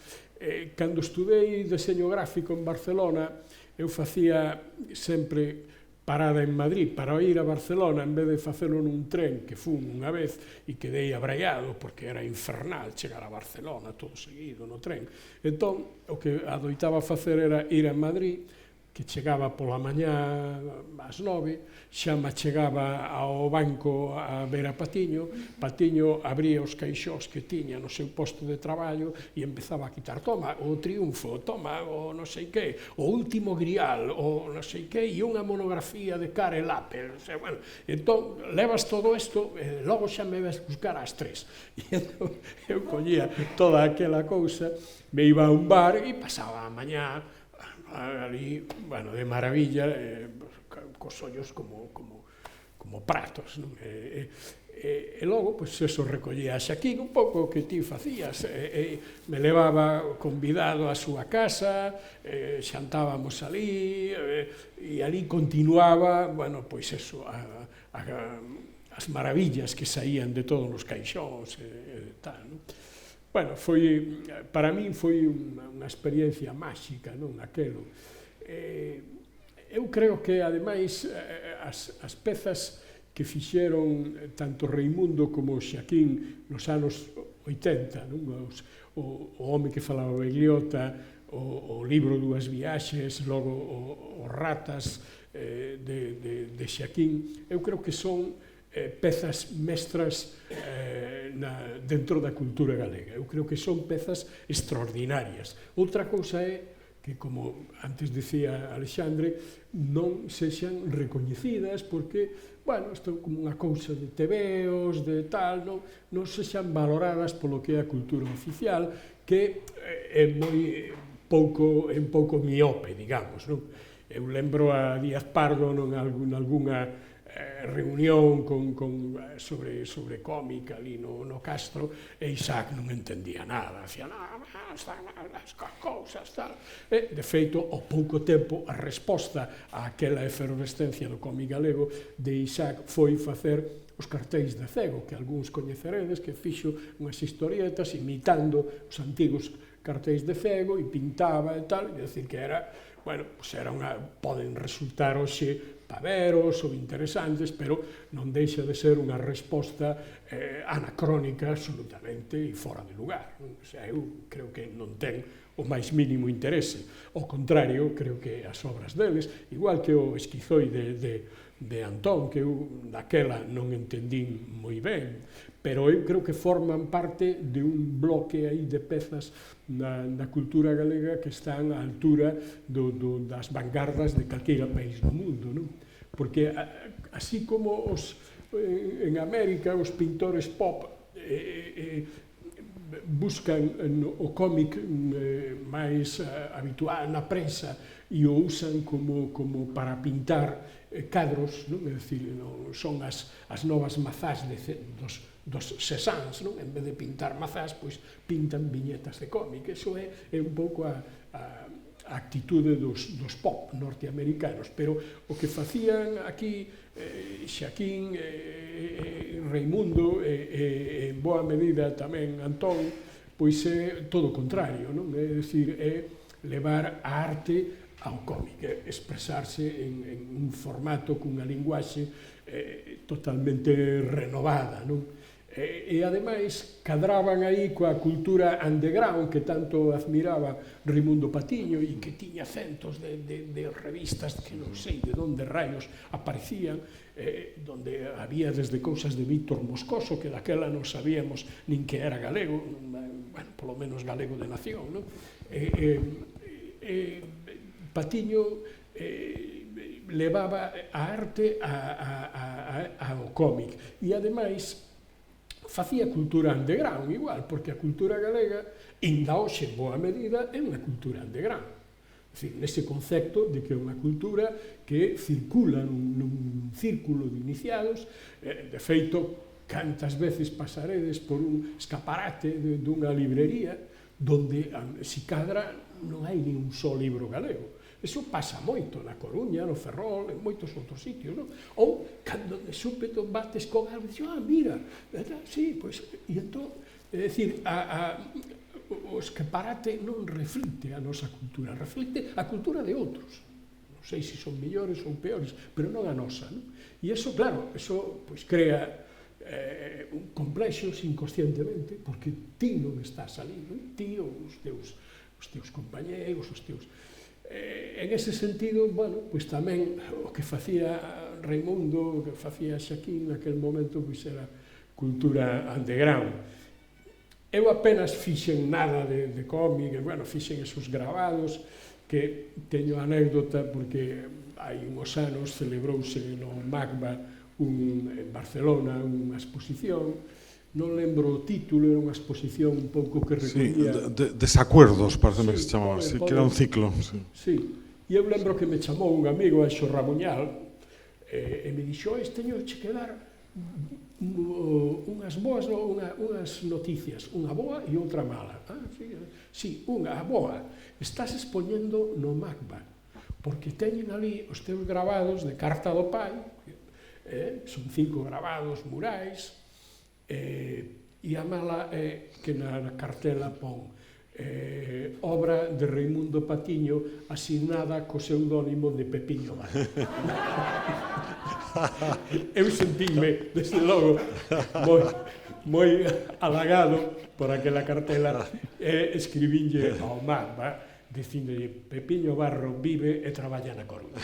Cando estudei deseño gráfico en Barcelona, eu facía sempre parada en Madrid para ir a Barcelona, en vez de facelo nun tren, que fun unha vez e quedei abraiado, porque era infernal chegar a Barcelona todo seguido no tren. Entón, o que adoitaba facer era ir a Madrid, que chegaba pola mañá ás 9, xa me chegaba ao banco a ver a Patiño, Patiño abría os caixós que tiña no seu posto de traballo e empezaba a quitar, toma, o Triunfo, toma, o non sei que, o Último Grial, o non sei que, e unha monografía de Karel Appel, o sea, bueno, entón, levas todo isto, logo xa me ves buscar ás 3. E entón, eu collía toda aquela cousa, me iba a un bar e pasaba a mañá ali, bueno, de maravilla, cos ollos como pratos, non? E logo, pois, eso recollía a Xaquín un pouco o que ti facías, me levaba convidado á súa casa, xantábamos ali, e ali continuaba, bueno, pois eso, a as maravillas que saían de todos os caixóns e tal, non? Bueno, para min foi unha experiencia máxica, non, aquelo. Eu creo que, ademais, as pezas que fixeron tanto Reimundo como Xaquín nos anos 80, non? O home que falaba Begliota, o libro Dúas viaxes, logo os Ratas de Xaquín, eu creo que son pezas mestras dentro da cultura galega. Eu creo que son pezas extraordinarias. Outra cousa é que, como antes dicía Alexandre, non sexan recoñecidas porque, bueno, isto é como unha cousa de tebeos, de tal, non sexan valoradas polo que é a cultura oficial, que é moi pouco miope, digamos, non? Eu lembro a Díaz Pardo nalgúna reunión sobre cómic ali no Castro, e Isaac non entendía nada, dicía, están as cousas, tal. E, de feito, ao pouco tempo, a resposta a aquela efervescencia do cómic galego de Isaac foi facer os cartéis de Cego, que algúns coñeceredes, que fixo unhas historietas imitando os antigos cartéis de Cego e pintaba e tal, e dicir que era, bueno, poden resultar hoxe paveros ou interesantes, pero non deixa de ser unha resposta anacrónica absolutamente e fora de lugar. O sea, eu creo que non ten o máis mínimo interese. Ao contrario, creo que as obras deles, igual que o Esquizoide de Antón, que eu daquela non entendín moi ben, pero eu creo que forman parte de un bloque aí de pezas na cultura galega que están á altura das vanguardas de calqueira país do mundo, non? Porque así como en América os pintores pop buscan o cómic máis habitual na prensa e o usan como para pintar cadros, non? É dicir, son as novas mazás dos Cézanne, non? En vez de pintar mazás, pois pintan viñetas de cómic. Eso é un pouco a actitude dos pop norteamericanos, pero o que facían aquí Xaquín, Reimundo e en boa medida tamén Antón, pois é todo o contrario, non? É dicir, é levar a arte ao cómic, expresarse en un formato cunha linguaxe totalmente renovada, non? E ademais cadraban aí coa cultura underground que tanto admiraba Raimundo Patiño e que tiña centos de revistas que non sei de onde raios aparecían, donde había desde cousas de Víctor Moscoso, que daquela non sabíamos nin que era galego, bueno, polo menos galego de nación, non? Patiño levaba a arte ao cómic e ademais facía cultura underground igual, porque a cultura galega, inda hoxe en boa medida, é unha cultura underground. É dicir, nese concepto de que é unha cultura que circula nun círculo de iniciados, de feito, cantas veces pasaredes por un escaparate dunha librería donde, si cadra, non hai nin un só libro galego. Eso pasa moito na Coruña, no Ferrol, en moitos outros sitios, non? Ou, cando de súpeto bates con algo, dices, mira, sí, pois, e entón, é dicir, o escaparate non reflite a nosa cultura, reflite a cultura de outros. Non sei se son mellores ou peores, pero non a nosa, non? E iso, claro, iso, pois, crea un complexos inconscientemente, porque ti non estás ali, non? Ti ou os teus compañeros, os teus... En ese sentido, bueno, pois tamén o que facía Reimundo, o que facía Xaquín naquel momento, pois era cultura underground. Eu apenas fixen nada de cómic, bueno, fixen esos grabados, que teño anécdota porque hai uns anos celebrouse no MACBA en Barcelona unha exposición. Non lembro o título, era unha exposición un pouco que recollía... Sí, desacuerdos, parece que se chamaba así, que era un ciclo. Sí, e eu lembro que me chamou un amigo, Anxo Ramuñal, e me dixo, teño que dar unhas boas, unhas noticias, unha boa e outra mala. Sí, unha boa, estás expoñendo no MACBA, porque teñen ali os teus grabados de Carta do Pai, son 5 grabados murais, e a mala é que na cartela pon obra de Raimundo Patiño asignada co pseudónimo de Pepiño Barro. Eu sentíme, desde logo, moi halagado por aquela cartela e escribínlle ao mar, dicíndolle Pepiño Barro vive e traballa na Coruña.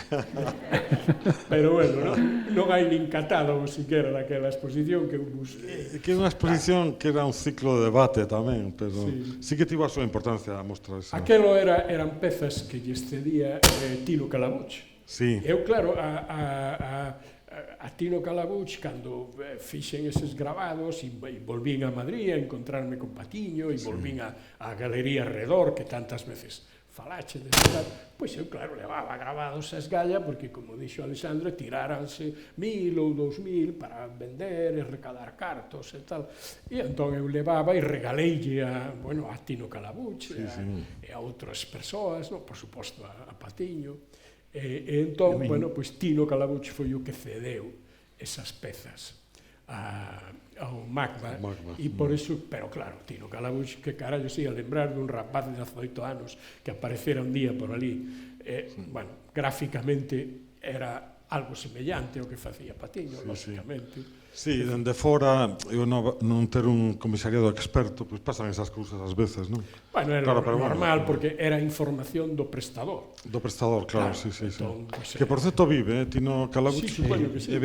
Pero bueno, non hai nin catálogo siquera daquela exposición que eu busquei. Que é unha exposición que era un ciclo de debate tamén, pero sí que tivo a súa importancia a mostrar esa. Aquelo eran pezas que lle cedía Tino Calabuch. Sí. Eu, claro, a Tino Calabuch, cando fixen eses grabados, e volvín a Madrid a encontrarme con Patiño, e volvín a Galería Redor, que tantas veces falache de tal, pois eu, claro, levaba grabados a esgalla, porque, como dixo Alexandre, tiráranse 1.000 ou 2.000 para vender e recadar cartos e tal. E entón eu levaba e regaleille a Tino Calabuch e a outras persoas, por suposto a Patiño. E entón, pois Tino Calabuch foi o que cedeu esas pezas ao MACBA, e por iso, pero claro, Tino Calabuch, que carallo se ia lembrar dun rapaz de 18 anos que aparecera un día por ali, gráficamente era algo semellante ao que facía Patiño, lógicamente. Sí, dende fora, eu non ter un comisariado experto, pois pasan esas cousas ás veces, non? Bueno, era normal, porque era información do prestador. Do prestador, claro, sí. Que, por certo, vive, Tino Calabuch, é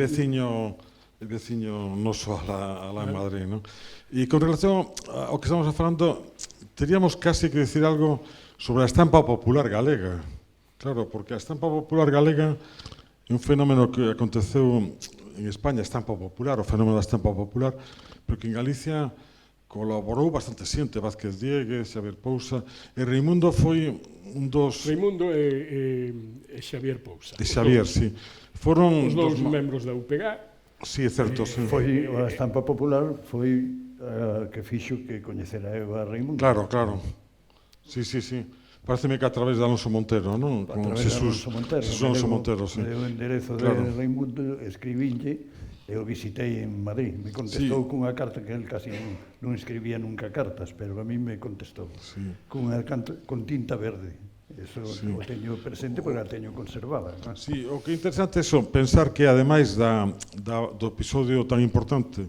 veciño noso alá en Madrid, non? E con relación ao que estamos falando, teríamos casi que decir algo sobre a estampa popular galega. Claro, porque a estampa popular galega é un fenómeno que aconteceu en España, a estampa popular, o fenómeno da estampa popular, pero que en Galicia colaborou bastante xente, Vázquez Diegues, Xavier Pousa, e Raimundo foi un dos... Raimundo e Xavier Pousa. E Xavier, sí. Foron os dous membros da UPG. Sí, é certo, sí. Foi a estampa popular, foi a que fixo que coñecera eu a Raimundo. Claro. Sí. Pareceme que a través de Alonso Montero, non? A través de Alonso Montero, sí. O enderezo de Raimundo, escribínlle, e o visitei en Madrid. Me contestou cunha carta que el casi non escribía nunca cartas, pero a mí me contestou con tinta verde. Eso o teño presente porque a teño conservada. Sí, o que é interesante é pensar que, ademais do episodio tan importante,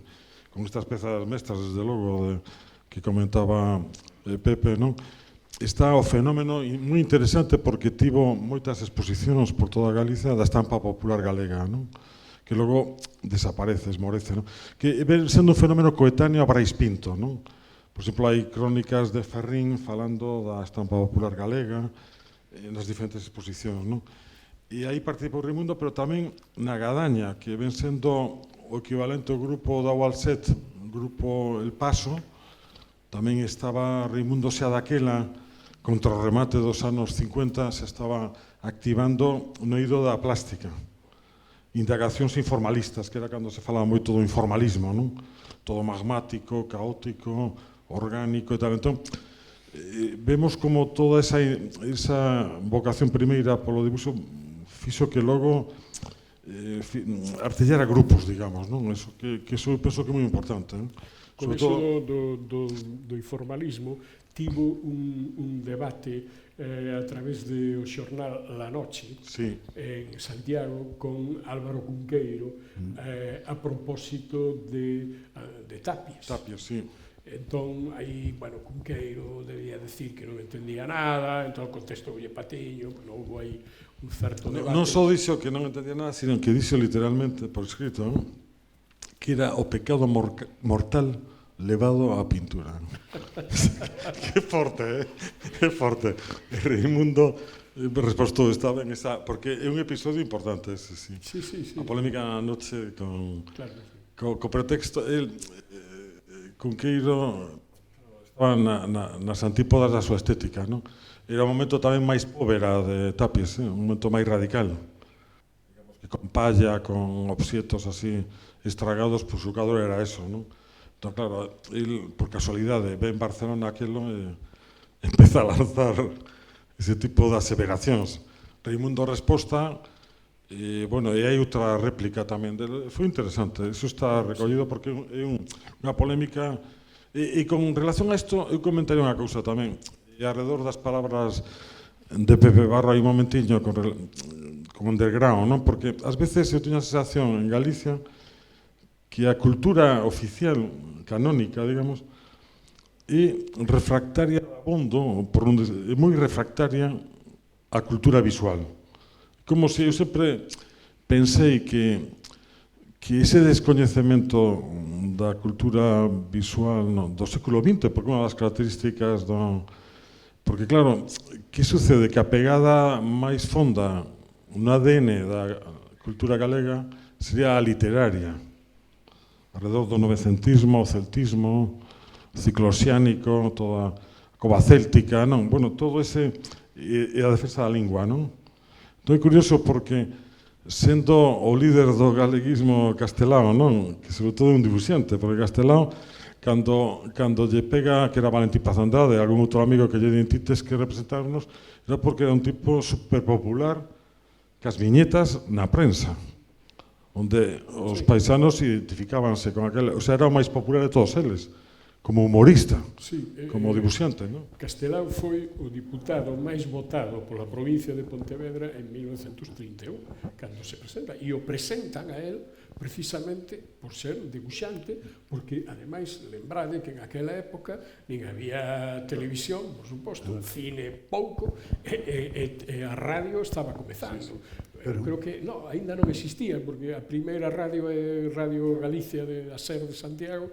con estas pezas mestras, desde logo, que comentaba Pepe, non? Está o fenómeno moi interesante porque tivo moitas exposicións por toda Galicia da estampa popular galega, non? Que logo desaparece, esmorece, non? Que ven sendo un fenómeno coetáneo a Brais Pinto, non? Por exemplo, hai crónicas de Ferrín falando da estampa popular galega nas diferentes exposicións, non? E aí participou Raimundo, pero tamén na Gadaña, que ven sendo o equivalente ao grupo da Walset, grupo El Paso, tamén estaba Raimundo xa daquela, contra o remate dos anos 50, se estaba activando no eido da plástica. Indagacións informalistas, que era cando se falaba moito do informalismo, non? Todo magmático, caótico, orgánico e tal. Entón, vemos como toda esa vocación primeira polo dibuixo fixo que logo artellara grupos, digamos, non? Eso que eu penso que é moi importante. Con eso do informalismo tivo un debate a través do xornal La Noche en Santiago con Álvaro Cunqueiro a propósito de Tapies. Tapies, sí. Entón, aí, Cunqueiro debía decir que non entendía nada, entón contestoulle Patiño, non houve aí un certo debate. Non só dixo que non entendía nada, sino que dixo literalmente, por escrito, que era o pecado mortal levado á pintura. Que forte, que forte. Raimundo respostou, estaba en esa... Porque é un episodio importante ese, sí. Sí. A polémica anoche co pretexto... Cunqueiro estaba nas antípodas da súa estética, non? Era un momento tamén máis povera de Tapies, un momento máis radical. Digamos que con palla, con obxetos así estragados, pois o cadro era eso, non? Entón, claro, el, por casualidade, ve en Barcelona aquilo e empeza a lanzar ese tipo de aseveracións. Raimundo resposta Bueno, e hai outra réplica tamén dele. Foi interesante, iso está recollido porque é unha polémica. E con relación a isto, eu comentaría unha cousa tamén. E alrededor das palabras de Pepe Barro hai un momentiño como underground, non? Porque ás veces eu teño a sensación en Galicia que a cultura oficial, canónica, digamos, é refractaria abondo, é moi refractaria a cultura visual. Como se eu sempre pensei que ese descoñecemento da cultura visual do século XX, porque unha das características Porque, claro, que sucede? Que a pegada máis fonda no ADN da cultura galega sería a literaria, alrededor do novecentismo, o celtismo, o cicloxiánico, toda a cova céltica, non? Bueno, todo ese e a defensa da lingua, non? Entón é curioso porque, sendo o líder do galeguismo Castelao, non? Que sobre todo é un dibuixante, porque Castelao, cando lle pega, que era Valentín Paz Andrade, algún outro amigo que lle identites que representarnos, era porque era un tipo superpopular cas viñetas na prensa, onde os paisanos identificábanse con aquel, o sea, era o máis popular de todos eles, como humorista, como dibuixante, non? Castelao foi o diputado máis votado pola provincia de Pontevedra en 1931, cando se presenta, e o presentan a él precisamente por ser un dibuixante, porque, ademais, lembrade que en aquela época nin había televisión, por suposto, un cine pouco, e a radio estaba comezando. Creo que, non, ainda non existía, porque a primeira radio é Radio Galicia de SER de Santiago,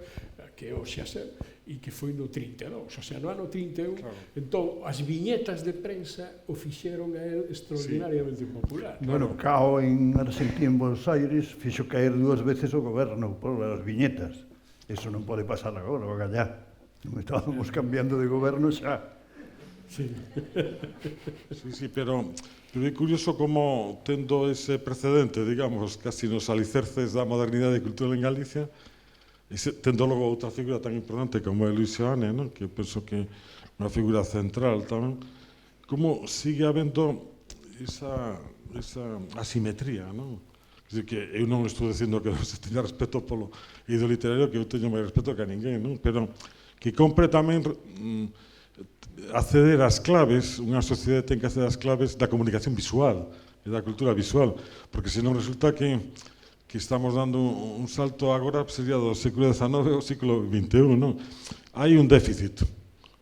que é o XASER, e que foi no 32, o sea, no ano 31, entón, as viñetas de prensa o fixeron a él extraordinariamente popular. Bueno, Cao en Argentina, en Buenos Aires, fixo caer 2 veces o goberno por as viñetas. Eso non pode pasar agora, o gallá. Estábamos cambiando de goberno xa. Sí. Sí, pero é curioso como, tendo ese precedente, digamos, casi nos alicerces da modernidade cultural en Galicia, tendo logo outra figura tan importante como é Luis Seoane, non? Que penso que é unha figura central tamén, como sigue habendo esa asimetría, non? Quer dizer, que eu non estou dicindo que non se teña respeto polo eido literario, que eu teño máis respeto que a ninguén, non? Pero que compre tamén acceder ás claves, unha sociedade ten que acceder ás claves da comunicación visual e da cultura visual, porque senón resulta que estamos dando un salto agora, sería do século XIX ao século XXI, non? Hai un déficit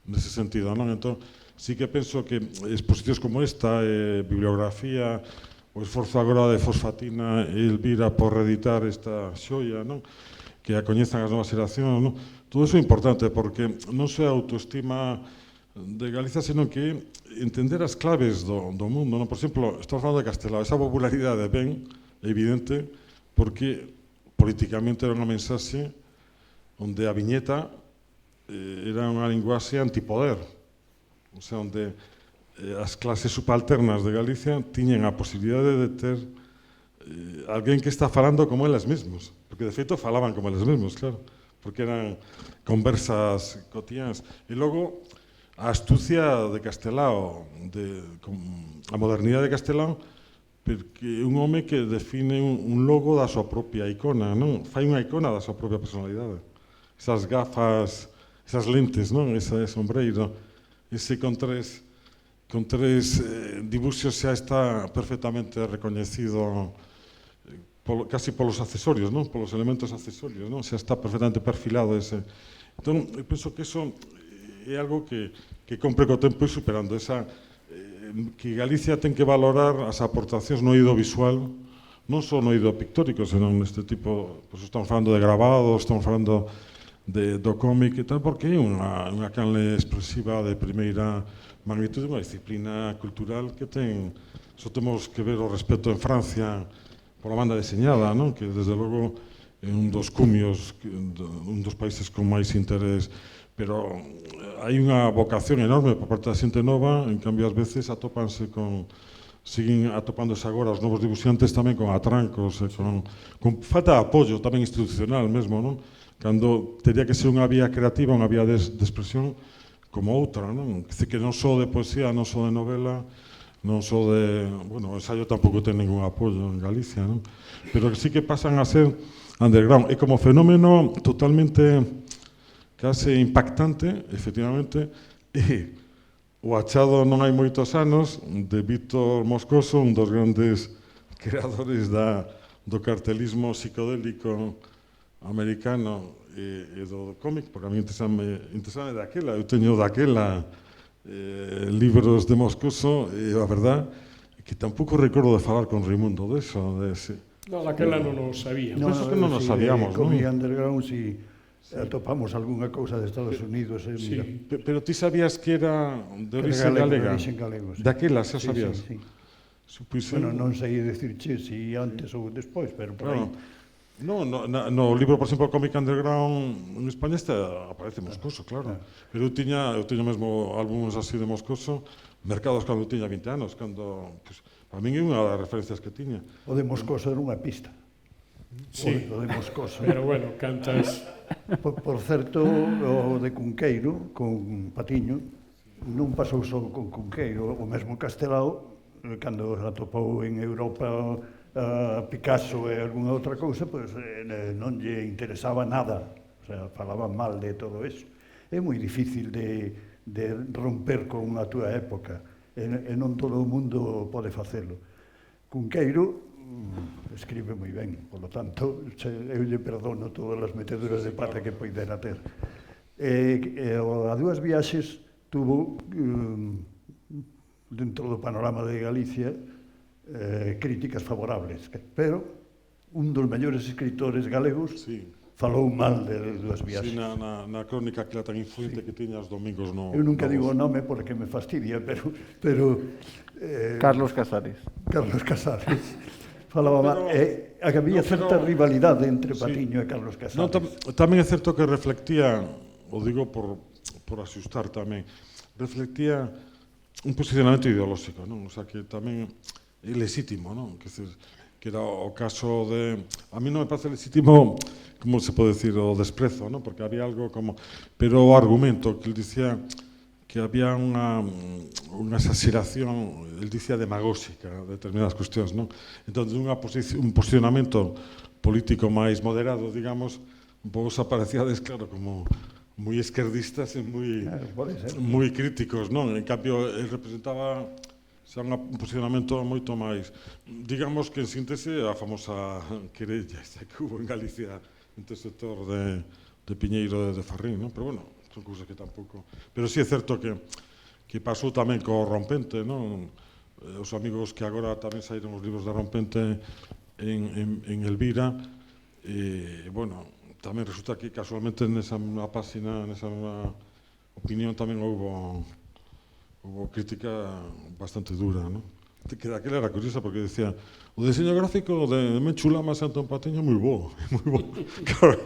nese sentido, non? Entón, sí que penso que exposicións como esta, bibliografía, o esforzo agora de Fosfatina e Elvira por reeditar esta xoia, non? Que a coñezan as novas xeracións, non? Todo iso é importante, porque non só a autoestima de Galicia, senón que entender as claves do mundo, non? Por exemplo, estamos falando de Castelao, esa popularidade ben evidente, porque políticamente era unha mensaxe onde a viñeta era unha linguaxe antipoder, o sea, onde as clases subalternas de Galicia tiñen a posibilidade de ter alguén que está falando como elas mesmos, porque de feito falaban como elas mesmos, claro, porque eran conversas cotiáns. E logo, a astucia de Castelao, a modernidade de Castelao, porque é un home que define un logo da súa propia icona, non? Fai unha icona da súa propia personalidade. Esas gafas, esas lentes, non? Ese sombreiro, ese con tres dibuxos xa está perfectamente recoñecido casi polos accesorios, non? Polos elementos accesorios, non? Xa está perfectamente perfilado ese. Entón, eu penso que eso é algo que compre co tempo e superando esa que Galicia ten que valorar as aportacións no eido visual, non só no eido pictórico, senón neste tipo, pois estamos falando de grabados, estamos falando do cómic e tal, porque é unha canle expresiva de primeira magnitude, unha disciplina cultural que ten, só temos que ver o respeto en Francia pola banda deseñada, non? Que desde logo é un dos cumios, un dos países con máis interés, pero hai unha vocación enorme por parte da xente nova, en cambio ás veces siguen atopándose agora os novos dibuixantes tamén con atrancos, con falta de apoio tamén institucional mesmo, non? Cando teria que ser unha vía creativa, unha vía de expresión como outra, non? Que non só de poesía, non só de novela, non só de... Bueno, o ensaio tampouco ten ningún apoio en Galicia, non? Pero que sí que pasan a ser underground. E como fenómeno totalmente case impactante, efectivamente, e o achado non hai moitos anos de Víctor Moscoso, un dos grandes creadores do cartelismo psicodélico americano e do cómic, porque a mí interesame daquela, eu teño daquela libros de Moscoso e a verdad é que tampouco recordo de falar con Raimundo deso. No, daquela non o sabía. Penso que non nos sabíamos, non? Comic Underground, si atopamos algunha cousa de Estados Unidos. Sí. Pero ti sabías que era de orixe galega? De orixe galego, sí. Daquela, xa sabías? Sí. Supuxen... Bueno, non sei dicirche si antes ou despois, pero por aí. No libro, por exemplo, Comic Underground en España aparece Moscoso, claro. Pero eu teño mesmo álbuns así de Moscoso, mercados cando eu tiña 20 anos, cando... A min é unha das referencias que tiña. O de Moscoso era unha pista. Sí, O de Moscoso. pero bueno, cantas... Por certo, o de Cunqueiro, con Patiño, non pasou só con Cunqueiro, o mesmo Castelao, cando atopou en Europa a Picasso e algunha outra cousa, pois non lle interesaba nada, o sea, falaban mal de todo eso. É moi difícil de romper con a túa época, e non todo o mundo pode facelo. Cunqueiro escribe moi ben, polo tanto, eu lle perdono todas as meteduras de pata que poidera ter. A Dúas Viaxes tuvo, dentro do panorama de Galicia, críticas favorables, pero un dos mellores escritores galegos falou mal de Dúas Viaxes. Sí, na crónica que era tan influente que tiña os domingos no... Eu nunca digo o nome porque me fastidia, pero Carlos Casares. Carlos Casares falaba mal. Había certa rivalidade entre Patiño e Carlos Casares. Tamén é certo que reflectía, o digo por asustar tamén, reflectía un posicionamento ideolóxico, non? O sea, que tamén é legítimo, non? Que era o caso de... A mí non me parece legítimo, como se pode decir, o desprezo, non? Porque había algo como... Pero o argumento que él dicía que había unha exageración, él dicía demagóxica de determinadas cuestións, non? Entón, un posicionamento político máis moderado, digamos, vos aparecíades, claro, como moi esquerdistas e moi críticos, non? En cambio, él representaba xa un posicionamento moito máis, digamos que en síntese a famosa querella que hubo en Galicia entre o sector de Piñeiro de Farrín, non? Pero bueno, son cousas que tampouco... Pero sí é certo que pasou tamén co Rompente, non? Os amigos que agora tamén saíron os libros de Rompente en Elvira, e, bueno, tamén resulta que casualmente nesa página, nesa opinión tamén houve crítica bastante dura, non? Que daquela era curiosa porque decía o diseño gráfico de Menchu Lama Antón Patiño é moi bo, claro,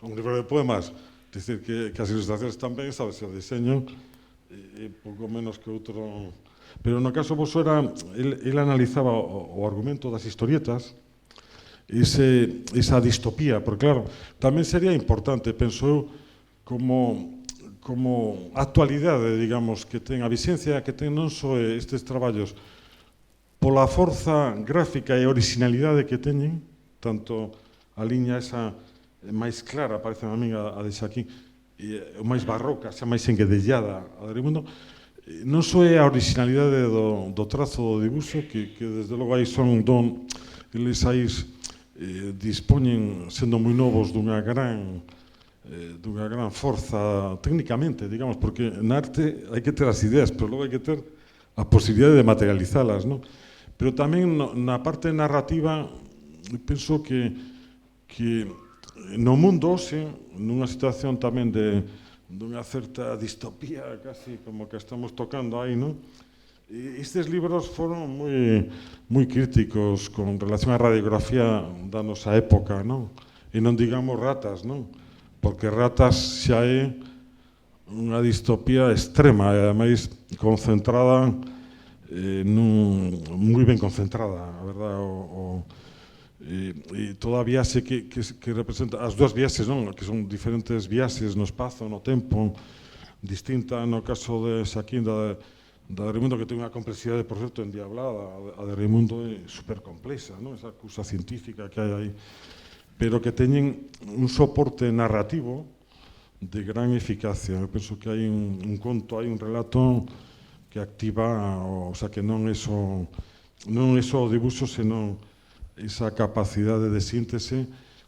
un libro de poemas, dicir que as ilustracións tamén, sabes, o diseño é pouco menos que outro, pero no caso vos era, ele analizaba o argumento das historietas, esa distopía, porque claro, tamén sería importante, penso eu, como actualidade, digamos, que ten a vixencia que ten non só estes traballos pola forza gráfica e originalidade que teñen, tanto a liña esa máis clara, parece a mí, a de Xaquín, e máis barroca, xa máis enguedellada a de Raimundo, non só é a originalidade do trazo do dibuixo, que desde logo aí son eles aí dispoñen, sendo moi novos, dunha gran forza técnicamente, digamos, porque na arte hai que ter as ideas, pero logo hai que ter a posibilidade de materializalas, non? Pero tamén na parte narrativa, penso que no mundo hoxe, nunha situación tamén dunha certa distopía, casi como que estamos tocando aí, non? Estes libros foron moi críticos con relación á radiografía da nosa época, non? E non digamos Ratas, non? Porque Ratas xa é unha distopía extrema e ademais concentrada moi ben concentrada, a verdade, e toda a viaxe que representa as dúas viaxes, non? Que son diferentes viaxes no espazo, no tempo, distinta no caso de Xaquín da de Raimundo, que ten unha complexidade, por certo, endiablada. A de Raimundo é super complexa, non? Esa cousa científica que hai aí, pero que teñen un soporte narrativo de gran eficacia. Eu penso que hai un conto, hai un relato que activa, o sea, que non é só o dibuixo, senón esa capacidade de síntese,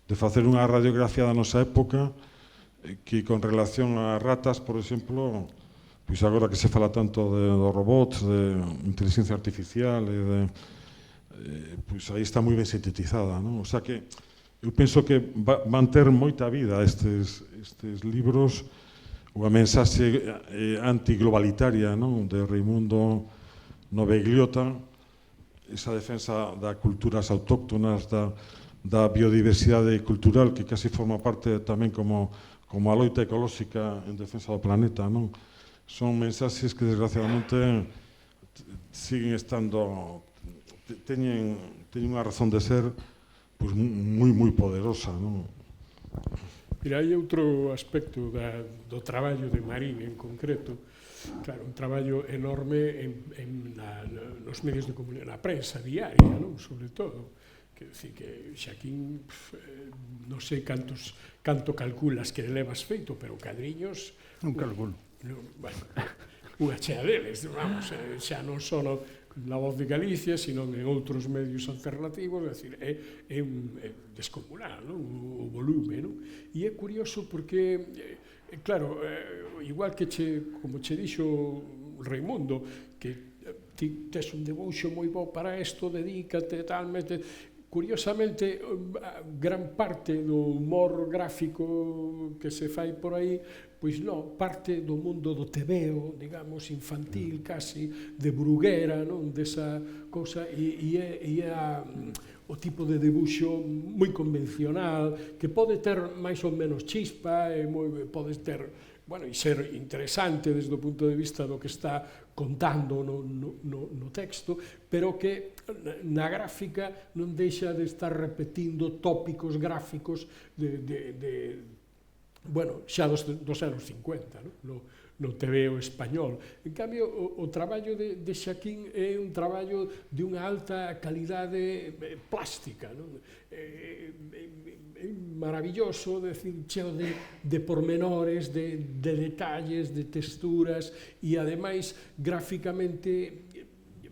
de facer unha radiografía da nosa época, que con relación a ratas, por exemplo, pois agora que se fala tanto dos robots, de inteligencia artificial, pois aí está moi ben sintetizada, non? O sea que eu penso que van ter moita vida estes libros, unha mensaxe antiglobalitaria, non? De Raimundo Novegliota, esa defensa das culturas autóctonas, da biodiversidade cultural, que casi forma parte tamén como a loita ecolóxica en defensa do planeta, non? Son mensaxes que, desgraciadamente, siguen estando, teñen unha razón de ser pois moi poderosa, non? Mira, hai outro aspecto do traballo de Marín en concreto, claro, un traballo enorme nos medios de comunicación, na prensa diaria, non? Sobre todo, que decir que Xaquín, non sei canto calculas que levas feito, pero cadriños... Non calculo. Bueno, unha chea deles, vamos, xa non só na Voz de Galicia, sino en outros medios alternativos, é dicir, é descomunal, non? O volume, non? E é curioso porque, claro, igual que como che dixo Raimundo, que ti tes un debuxo moi bo para isto, dedícate, talmente... Curiosamente, gran parte do humor gráfico que se fai por aí, pois non, parte do mundo do tebeo, digamos, infantil, casi, de Bruguera, non? Desa cousa, e é o tipo de debuxo moi convencional, que pode ter máis ou menos chispa, pode ter, bueno, e ser interesante desde o punto de vista do que está contando no texto, pero que na gráfica non deixa de estar repetindo tópicos gráficos bueno, xa dos anos 50, no tebeo español. En cambio, o traballo de Xaquín é un traballo de unha alta calidade plástica, non? É maravilloso, cheo de pormenores, de detalles, de texturas, e ademais gráficamente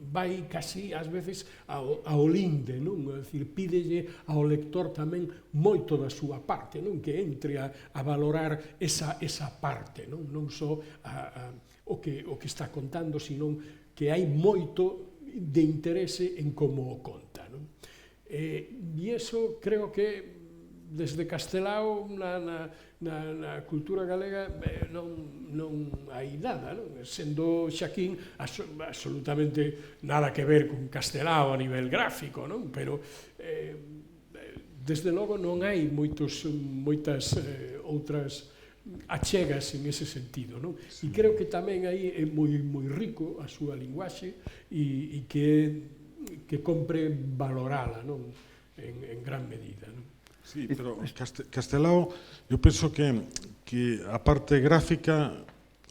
vai casi ás veces ao linde, non? É dicir, pídelle ao lector tamén moito da súa parte, non? Que entre a valorar esa parte, non? Non só o que está contando, sino que hai moito de interese en como o conta, non? E iso creo que desde Castelao na cultura galega non hai nada, non? Sendo Xaquín absolutamente nada que ver con Castelao a nivel gráfico, non? Pero desde logo non hai moitas outras achegas en ese sentido, non? E creo que tamén aí é moi rico a súa linguaxe e que compre valorala, non? En gran medida, non? Sí, pero Castelao, eu penso que a parte gráfica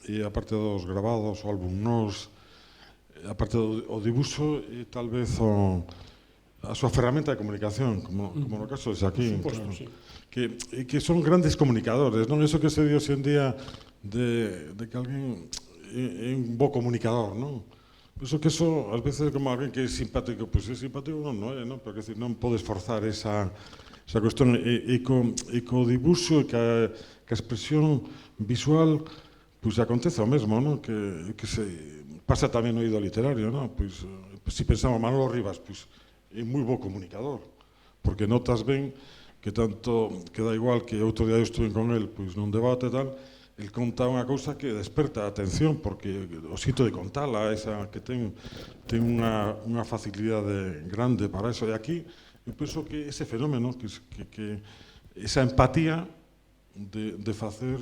e a parte dos grabados, o álbum nos, a parte do dibuixo e tal vez a súa ferramenta de comunicación, como no caso de Xaquín, claro, sí. Que son grandes comunicadores, non? Eso que se di hoxe en día de que alguén é un bo comunicador, non? Penso que eso, ás veces, como alguén que é simpático, pois é simpático, non é, non? Porque non podes forzar esa cuestión, e co dibuixo e ca expresión visual, pois acontece o mesmo, non? Que se pasa tamén no eido literario, non? Pois, se pensamos, Manolo Rivas, pois é moi bo comunicador, porque notas ben que tanto, que dá igual que outro día eu estuve con el, pois nun debate e tal, el conta unha cousa que desperta a atención, porque o xito de contala, esa que ten unha facilidade grande para eso, e aquí eu penso que ese fenómeno, que esa empatía de facer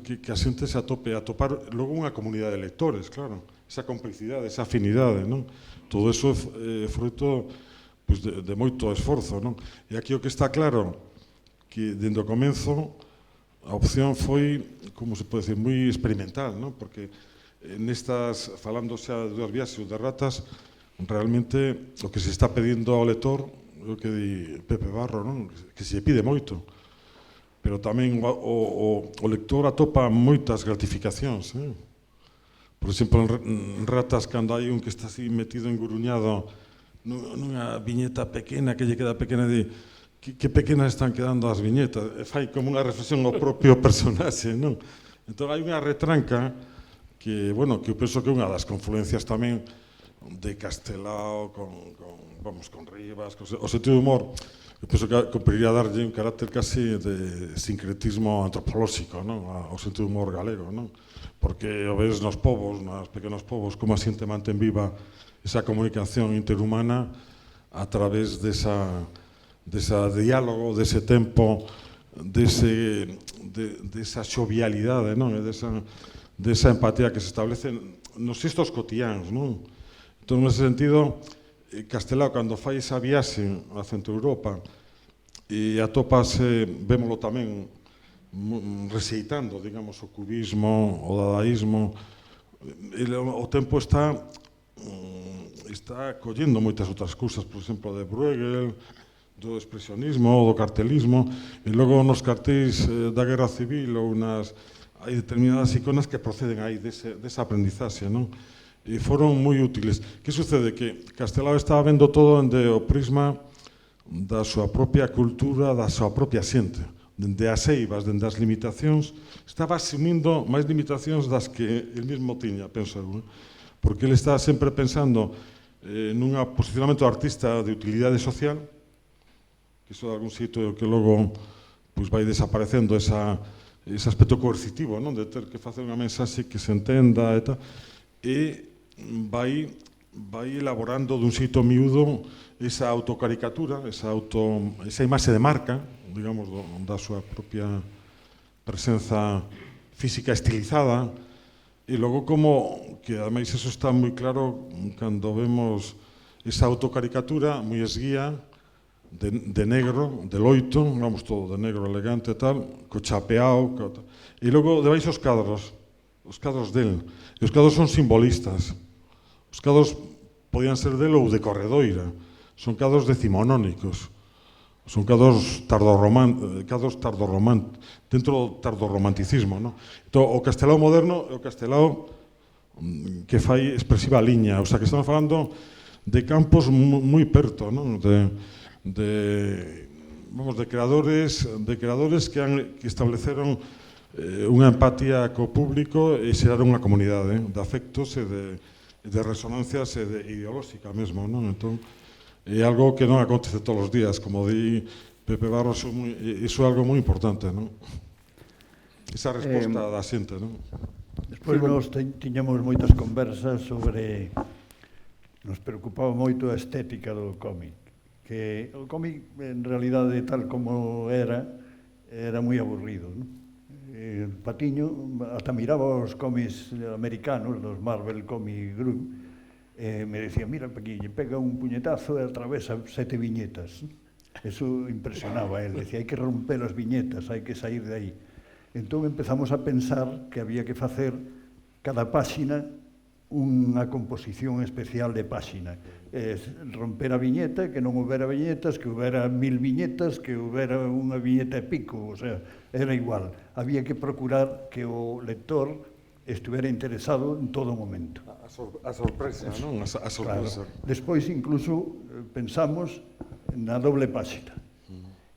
que a xente se atope, atopar logo unha comunidade de lectores, claro, esa complicidade, esa afinidade, non? Todo eso é fruto de moito esforzo, non? E aquí o que está claro, que dende o comenzo a opción foi, como se pode decir, moi experimental, non? Porque nestas, falando xa de dúas viaxes ou de ratas, realmente o que se está pedindo ao lector, o que di Pepe Barro, non? Que se pide moito, pero tamén o lector atopa moitas gratificacións. Por exemplo, en ratas, cando hai un que está así metido enguruñado nunha viñeta pequena, que lle queda pequena, di que pequenas están quedando as viñetas, e fai como unha reflexión ao propio personaxe, non? Entón hai unha retranca que, bueno, que eu penso que é unha das confluencias tamén de Castelao con Rivas, o sentido de humor. Eu penso que compreiría darlle un carácter casi de sincretismo antropolóxico, non? Ao sentido de humor galego, non? Porque o ves nos povos, nos pequenos povos, como a xente mantén viva esa comunicación interhumana a través desa diálogo, dese tempo, desa xovialidade, non? E desa empatía que se establece nos xestos cotiáns, non? Entón, nese sentido, Castelao, cando fai esa viaxe a Centro Europa e atopase, vémolo tamén rexeitando, digamos, o cubismo, o dadaísmo, o tempo está collendo moitas outras cousas, por exemplo, de Bruegel, do expresionismo, do cartelismo, e logo nos cartéis da Guerra Civil ou hai determinadas iconas que proceden aí desa aprendizaxe, non? E foron moi útiles. Que sucede? Que Castelao estaba vendo todo dende o prisma da súa propia cultura, da súa propia xente, dende as eivas, dende as limitacións, estaba asumindo máis limitacións das que el mismo tiña, penso eu, porque ele estaba sempre pensando nun posicionamento artista de utilidade social, que iso de algún xeito que logo vai desaparecendo ese aspecto coercitivo, non? De ter que facer unha mensaxe que se entenda e tal, e vai elaborando dun xeito miúdo esa autocaricatura, esa imaxe de marca, digamos, da súa propia presenza física estilizada, e logo como, que ademais eso está moi claro cando vemos esa autocaricatura moi esguía, de negro, de loito, vamos todo de negro elegante e tal, co chapeao, e logo debaixo os cadros del, e os cadros son simbolistas. Os cadros podían ser del ou de Corredoira, son cadros decimonónicos, son cadros dentro do tardorromanticismo, non? Entón, o Castelao moderno é o Castelao que fai expresiva liña, o sea, que estamos falando de campos moi perto, non? De creadores que estableceron unha empatía co público e xeraron unha comunidade de afectos e de resonancias e de ideolóxica mesmo, non? Entón, é algo que non acontece todos os días, como di Pepe Barro, iso é algo moi importante, non? Esa resposta da xente, non? Despois nos tiñamos moitas conversas sobre... Nos preocupaba moito a estética do cómic, que o cómic, en realidade, tal como era moi aburrido, non? Patiño ata miraba os cómics americanos, dos Marvel Comic Group, e me decía, mira, aquí lle pega un puñetazo e atravesa 7 viñetas. Eso impresionaba a él, decía, hai que romper as viñetas, hai que sair de aí. Entón empezamos a pensar que había que facer cada páxina unha composición especial de páxina. Romper a viñeta, que non houbera viñetas, que houbera 1000 viñetas, que houbera unha viñeta e pico, o sea, era igual. Había que procurar que o lector estuvera interesado en todo momento. A sorpresa, non? A sorpresa. Claro. Despois, incluso, pensamos na doble páxina.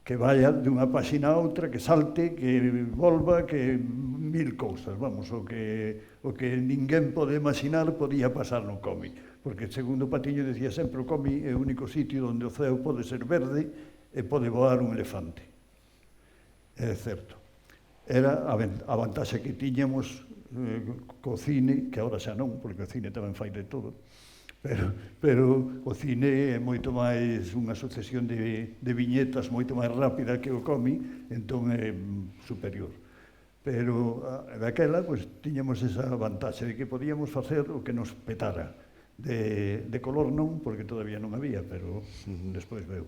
Que vaya dunha páxina a outra, que salte, que volva, que 1000 cousas, vamos, o que ninguén pode imaginar podía pasar no cómic, porque segundo Patiño decía sempre o cómic é o único sitio onde o ceo pode ser verde e pode voar un elefante. É certo. Era a vantaxe que tiñamos co cine, que agora xa non, porque o cine tamén fai de todo, pero o cine é moito máis unha sucesión de viñetas moito máis rápida que o cómic, entón é superior. Pero daquela, pois, tiñamos esa vantaxe de que podíamos facer o que nos petara. De color non, porque todavía non había, pero despois veu.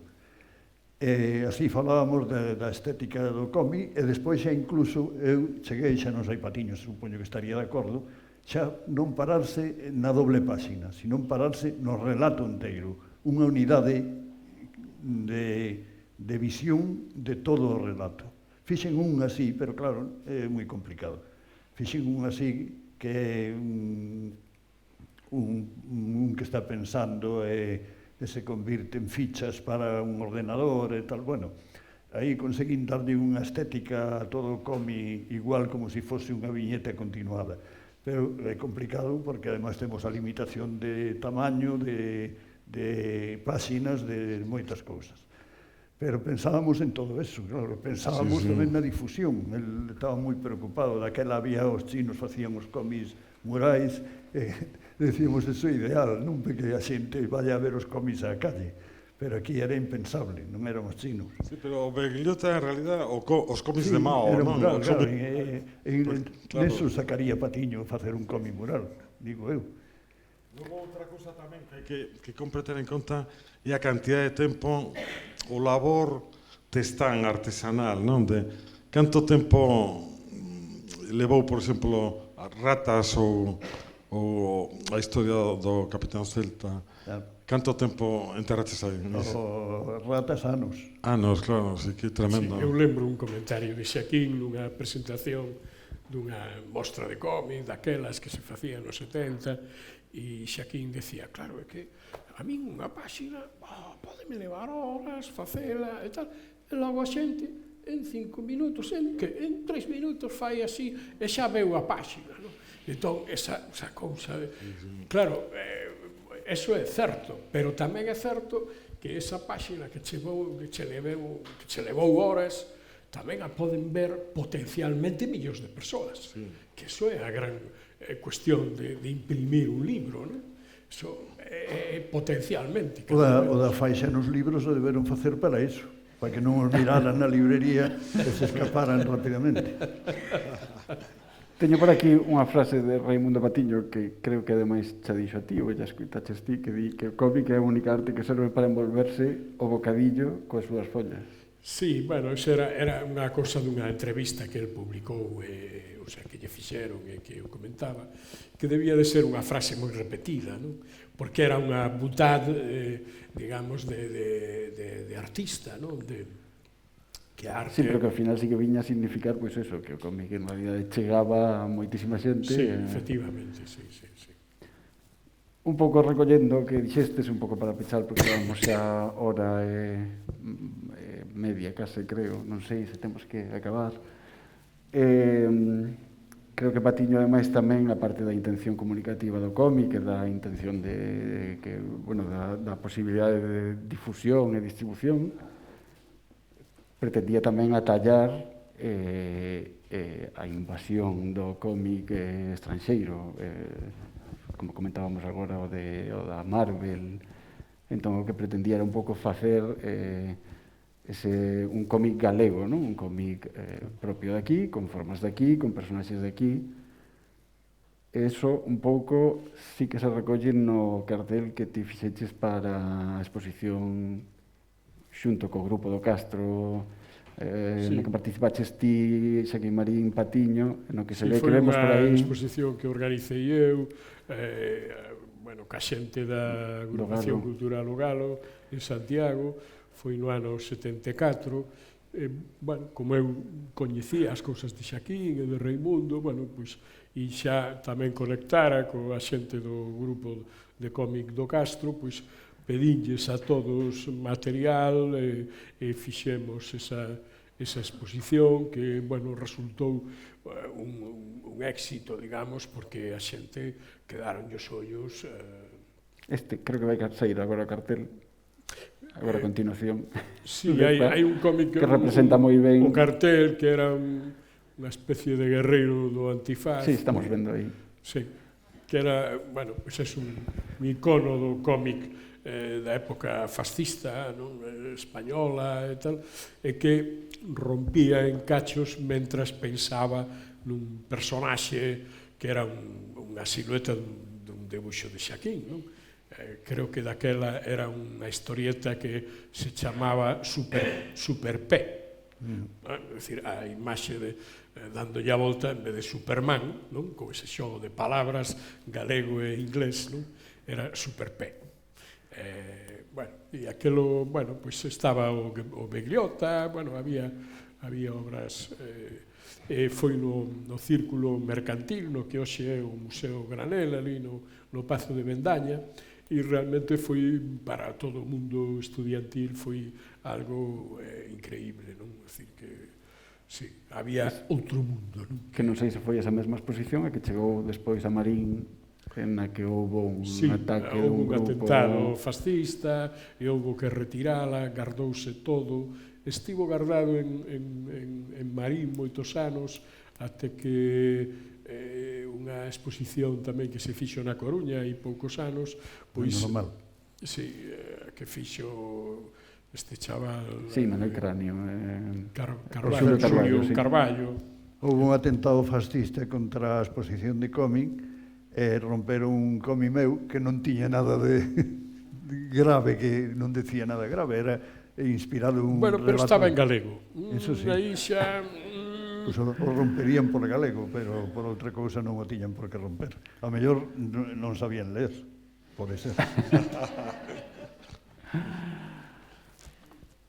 Así falábamos da estética do cómic, e despois xa incluso eu cheguei, xa non sei Patiño, supoño que estaría de acordo, xa non pararse na doble páxina, sino pararse no relato inteiro, unha unidade de visión de todo o relato. Fixen un así, pero claro, é moi complicado. Fixen un así que é un que está pensando e se convirte en fichas para un ordenador e tal. Bueno, aí conseguín darlle unha estética a todo o cómic igual como se fose unha viñeta continuada. Pero é complicado porque además temos a limitación de tamaño, de páxinas, de moitas cousas. Pero pensábamos en todo eso, claro, pensábamos tamén na difusión. El estaba moi preocupado, daquela había os chinos facían os cómics murais, decíamos, eso é ideal, non porque a xente vaya a ver os cómics á calle, pero aquí era impensable, non eran os chinos. Sí, pero o Begliota, en realidad, os cómics de Mao, era non? mural, claro, Claro. neso sacaría Patiño facer un cómic mural, digo eu. Logo, outra cousa tamén que compre ter en conta é a cantidad de tempo, o labor testán artesanal, non? De canto tempo levou, por exemplo, as Ratas ou a historia do Capitán Celta. Canto tempo enterraches aí? Ratas anos. Anos, claro, sí, que tremendo. Sí, eu lembro un comentario de Xaquín nunha presentación dunha mostra de cómic, daquelas que se facían nos 70, e Xaquín decía, claro, é que a min unha páxina podeme levar horas, facela e tal, e logo a xente en 5 minutos, en 3 minutos fai así e xa veu a páxina, non? Entón, esa cousa, claro, eso é certo, pero tamén é certo que esa páxina que che levou horas, tamén a poden ver potencialmente millóns de persoas, que eso é a gran cuestión de imprimir un libro, non? Eso é potencialmente. O da faixa nos libros o deberon facer para iso, para que non os miraran na librería e se escaparan rapidamente. Teño por aquí unha frase de Raimundo Patiño que creo que ademais xa dixo a ti ou xa escuitaches ti, que di que o cómic é a única arte que serve para envolverse o bocadillo coas súas follas. Sí, bueno, eso era unha cosa dunha entrevista que el publicou, o sea, que lle fixeron e que eu comentaba, que debía de ser unha frase moi repetida, non? Porque era unha butad, digamos, de artista, non? Que arte... Sí, pero que ao final sí que viña a significar, pois eso, que o cómic en realidad chegaba a moitísima xente. Sí, efectivamente, sí. Un pouco recollendo o que dixestes, un pouco para pechar, porque vamos xa hora media, case, creo, non sei se temos que acabar. Creo que Patiño, ademais, tamén, a parte da intención comunicativa do cómic, e da intención da posibilidade de difusión e distribución, pretendía tamén atallar a invasión do cómic estranxeiro, como comentábamos agora o da Marvel. Entón, o que pretendía era un pouco facer un cómic galego, non? Un cómic propio de aquí, con formas de aquí, con personaxes de aquí. Eso un pouco sí que se recolle no cartel que ti fixeches para a exposición xunto co grupo do Castro, no que participaches ti, Xaquín Marín, Patiño, no que se ve que vemos por aí. Foi unha exposición que organicei eu, ca xente da Agrupación Cultural O Galo en Santiago. Foi no ano 74, como eu coñecía as cousas de Xaquín e de Raimundo, e xa tamén conectara coa xente do grupo de cómic do Castro, pedinlles a todos material e fixemos esa exposición que, resultou un éxito, digamos, porque a xente quedaron os ollos... Creo que vai sair agora o cartel. Agora a continuación. Sí, hai un cómic que representa moi ben o cartel, que era unha especie de guerreiro do antifaz. Sí, estamos vendo aí. Sí, que era, é un icono do cómic da época fascista, española e tal, e que rompía en cachos mentras pensaba nun personaxe que era unha silueta dun debuxo de Xaquín, non? Creo que daquela era unha historieta que se chamaba Super P. É dicir, a imaxe dándolle a volta en vez de Superman, non? Con ese xogo de palabras galego e inglés, non? Era Superpé. Bueno, e aquelo, bueno, pois estaba o Begliota, bueno, había obras, foi no círculo mercantil, no que hoxe é o Museo Granel, ali no Pazo de Vendaña, e realmente foi, para todo o mundo estudiantil, foi algo increíble, non? É dicir que, sí, había outro mundo, non? Que non sei se foi esa mesma exposición a que chegou despois a Marín, na que houve un ataque dun dun grupo... atentado fascista e houve que retirala, gardouse todo, estivo guardado en Marín moitos anos até que unha exposición tamén que se fixo na Coruña hai poucos anos, pois normal. Sí, que fixo este chaval Sí, Manuel Cráneo. Xulio Carballo. Houve un atentado fascista contra a exposición de cómic e romperon un cómic meu que non tiña nada de grave, que non decía nada grave, era inspirado en un bueno, pero relato. estaba en galego. Eso sí. Aí xa... Pues o romperían por galego, pero por outra cousa non o tiñan por que romper. A mellor non sabían ler, pode ser.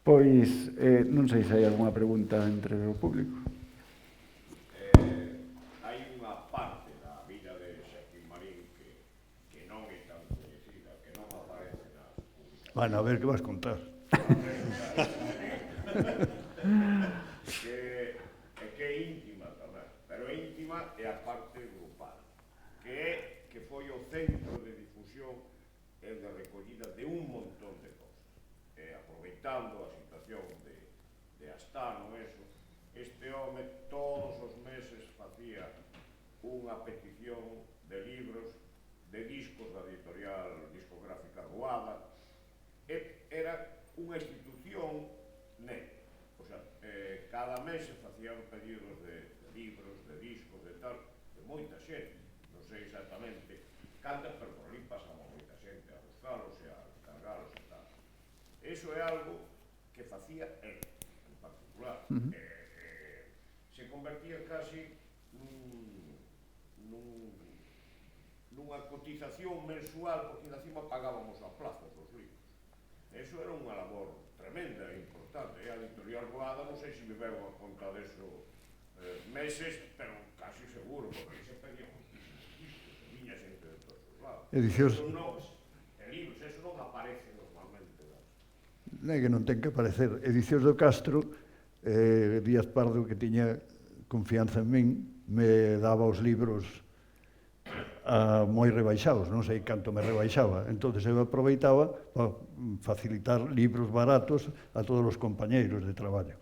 Pois, non sei se hai algunha pregunta entre o público. Hai unha parte da vida de Xaquín Marín que non é tan coñecida, que non aparece nas publicacións. Bueno, a ver que vas contar. que é íntima tamén, pero íntima é a parte grupal, que foi o centro de difusión e de recollida de un montón de cosas. Aproveitando a situación de Astano, este home todos os meses facía unha petición de libros, de discos da editorial discográfica Ruada, e era unha institución neta. O sea, cada mes se facían pedidos de libros, de discos, de tal, de moita xente. Non sei exactamente cantas, pero por ali pasaba moita xente a buscalos e a cargalos e tal. Eso é algo que facía él, en particular. Se convertía casi nunha cotización mensual, porque encima pagábamos a plazos os libros. Eso era unha labor tremenda e importante. A editorial Ruada, non sei se me veu a conta deso meses, pero casi seguro, porque se pedía moitísimos, viña xente de todos os lados. Edicións... libros, eso non aparece normalmente. Non é que non ten que aparecer. Edicións do Castro, Díaz Pardo, que tiña confianza en min, me daba os libros moi rebaixados, non sei canto me rebaixaba. Entón, eu aproveitaba para facilitar libros baratos a todos os compañeiros de traballo.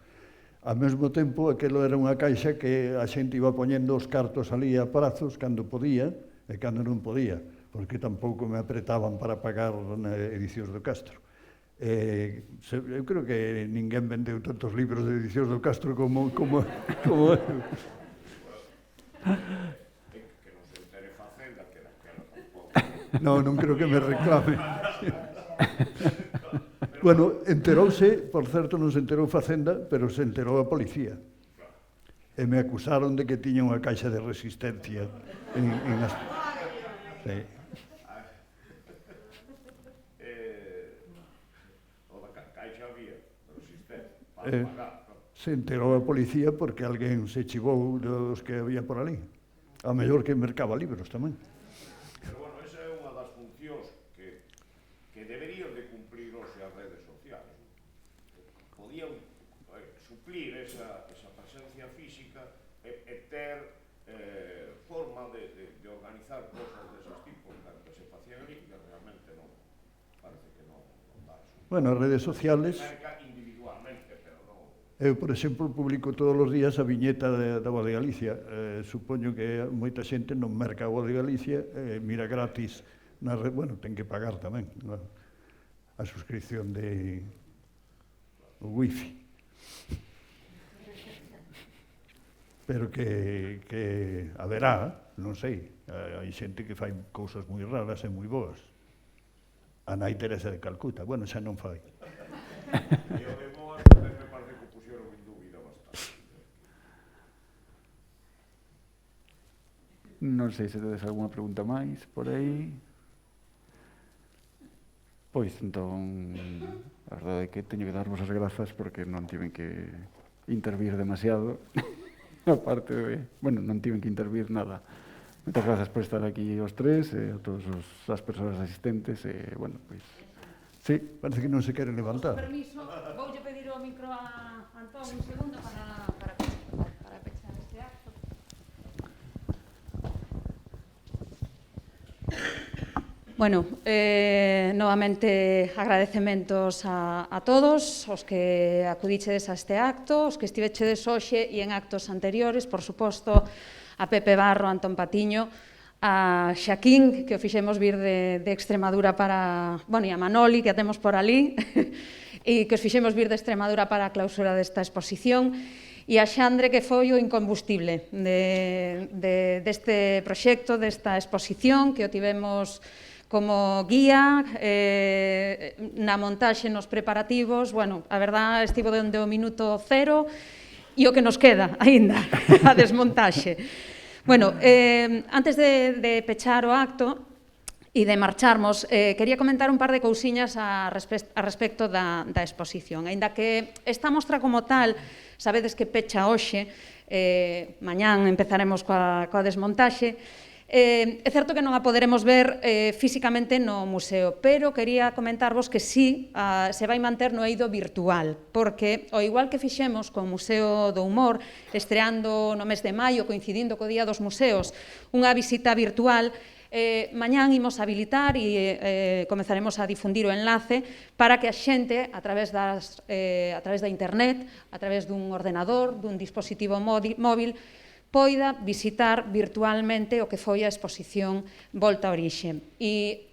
Ao mesmo tempo, aquilo era unha caixa que a xente iba poñendo os cartos ali a prazos cando podía e cando non podía, porque tampouco me apretaban para pagar na Edicións do Castro. Eu creo que ninguén vendeu tantos libros de Edicións do Castro como eu. Non creo que me reclame. Bueno, enterouse, por certo, non se enterou Facenda, pero se enterou a policía. E me acusaron de que tiña unha caixa de resistencia en as... Sí. O da caixa había resistencia para pagar. Se enterou a policía porque alguén se chivou dos que había por ali. A mellor que mercaba libros tamén. Pero, bueno, esa é unha das funcións que deberían de cumplir hoxe as redes sociales. Podían suplir esa presencia física e ter forma de organizar cosas deses tipos que se facían ali, que realmente non, parece que non dá eso. Bueno, as redes sociales... Individualmente, pero non... Eu, por exemplo, publico todos os días a viñeta da Voz de Galicia. Supoño que moita xente non merca a Voz de Galicia, mira gratis na red, bueno, ten que pagar tamén a suscripción de o wifi. Pero que haberá, non sei, hai xente que fai cousas moi raras e moi boas. A nai Teresa de Calcuta, bueno, xa non fai. E o de boas, me parece que pusieron en dúbida bastante. Non sei se tedes algunha pregunta máis por aí. Pois, entón, a verdade é que teño que darvos as grazas porque non tiven que intervir demasiado. Aparte de, bueno, non tiven que intervir nada. Moitas grazas por estar aquí os tres, a todas as persoas asistentes, bueno, pois, sí. Parece que non se quere levantar. Permiso, voulle pedir o micro a Antón un segundo para pechar este acto. Bueno, novamente agradecementos a todos os que acudichedes a este acto, os que estivechedes hoxe e en actos anteriores, por suposto, a Pepe Barro, a Antón Patiño, a Xaquín, que o fixemos vir de Extremadura para... Bueno, e a Manoli, que a temos por ali, e que os fixemos vir de Extremadura para a clausura desta exposición, e a Xandre, que foi o incombustible deste proxecto, desta exposición, que o tivemos como guía, na montaxe, nos preparativos. Bueno, a verdad, estivo dende o minuto cero, e o que nos queda, aínda, a desmontaxe. Bueno, antes de pechar o acto e de marcharmos, quería comentar un par de cousiñas a respecto da exposición. Aínda que esta mostra como tal, sabedes que pecha hoxe, mañán empezaremos coa desmontaxe. É certo que non a poderemos ver físicamente no museo, pero quería comentarvos que sí se vai manter no eido virtual, porque, ao igual que fixemos co Museo do Humor, estreando no mes de maio, coincidindo co Día dos Museos, unha visita virtual, mañán imos habilitar e comezaremos a difundir o enlace para que a xente, a través da internet, a través dun ordenador, dun dispositivo móvil, poida visitar virtualmente o que foi a exposición Volta á Orixe. E,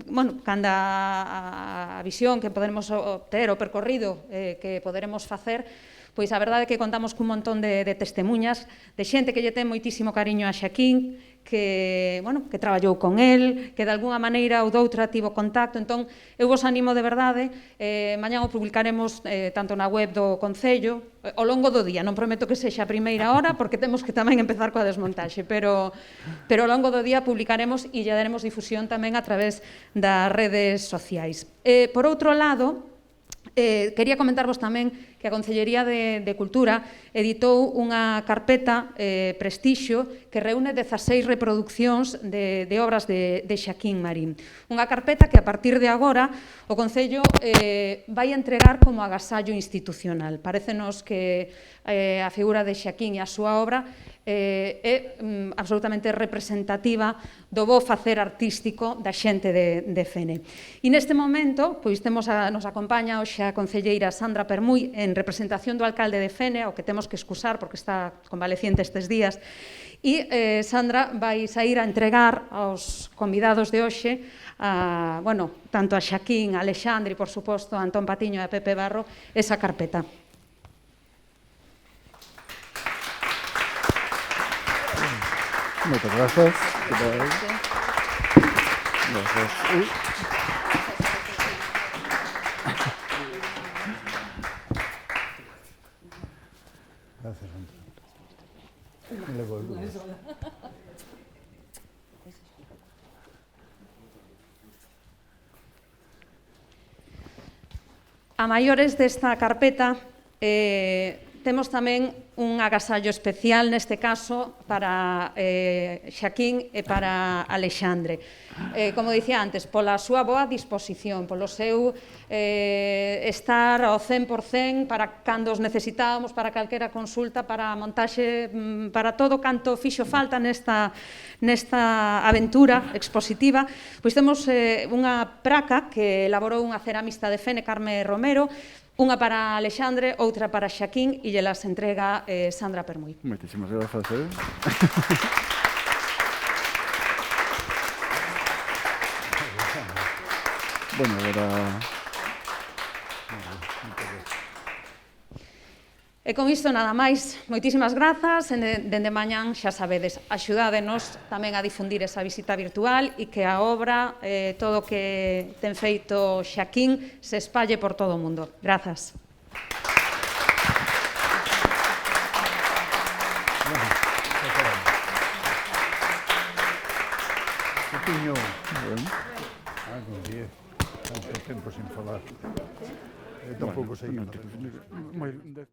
bueno, cando a visión que poderemos obter, o percorrido que poderemos facer, pois a verdade é que contamos cun montón de testemunhas, de xente que lle ten moitísimo cariño a Xaquín, que, bueno, que traballou con el, que de alguna maneira ou doutra tivo contacto. Entón, eu vos animo de verdade, mañán o publicaremos tanto na web do Concello, ao longo do día, non prometo que sexa a primeira hora, porque temos que tamén empezar coa desmontaxe, pero ao longo do día publicaremos e lle daremos difusión tamén a través das redes sociais. Por outro lado, quería comentarvos tamén que a Concellería de Cultura editou unha carpeta Prestixio que reúne 16 reproduccións de obras de Xaquín Marín. Unha carpeta que a partir de agora o Concello vai entregar como agasallo institucional. Parécenos que a figura de Xaquín e a súa obra é absolutamente representativa do bo facer artístico da xente de Fene. E neste momento, pois nos acompaña hoxe a concelleira Sandra Permuy en representación do alcalde de Fene, ao que temos que excusar porque está convaleciente estes días, e Sandra vai sair a entregar aos convidados de hoxe, bueno, tanto a Xaquín, a Alexandre e, por suposto, a Antón Patiño e a Pepe Barro, esa carpeta. Moitas grazas. Grazas. Gracias, Antón. Me levo el lunes. A maiores desta carpeta, temos tamén un agasallo especial, neste caso, para Xaquín e para Alexandre. Como dicía antes, pola súa boa disposición, polo seu estar ao 100% para cando os necesitábamos, para calquera consulta, para a montaxe, para todo canto fixo falta nesta aventura expositiva. Pois temos unha praca que elaborou unha ceramista de Fene, Carme Romero, unha para Alexandre, outra para Xaquín, e lle las entrega Sandra Permuy. Moitísimas grazas, Bueno, agora... E con isto nada máis, moitísimas grazas, dende mañán xa sabedes, axudádenos tamén a difundir esa visita virtual e que a obra, todo o que ten feito Xaquín, se espalle por todo o mundo. Grazas. tempo sin falar. Tampouco sei.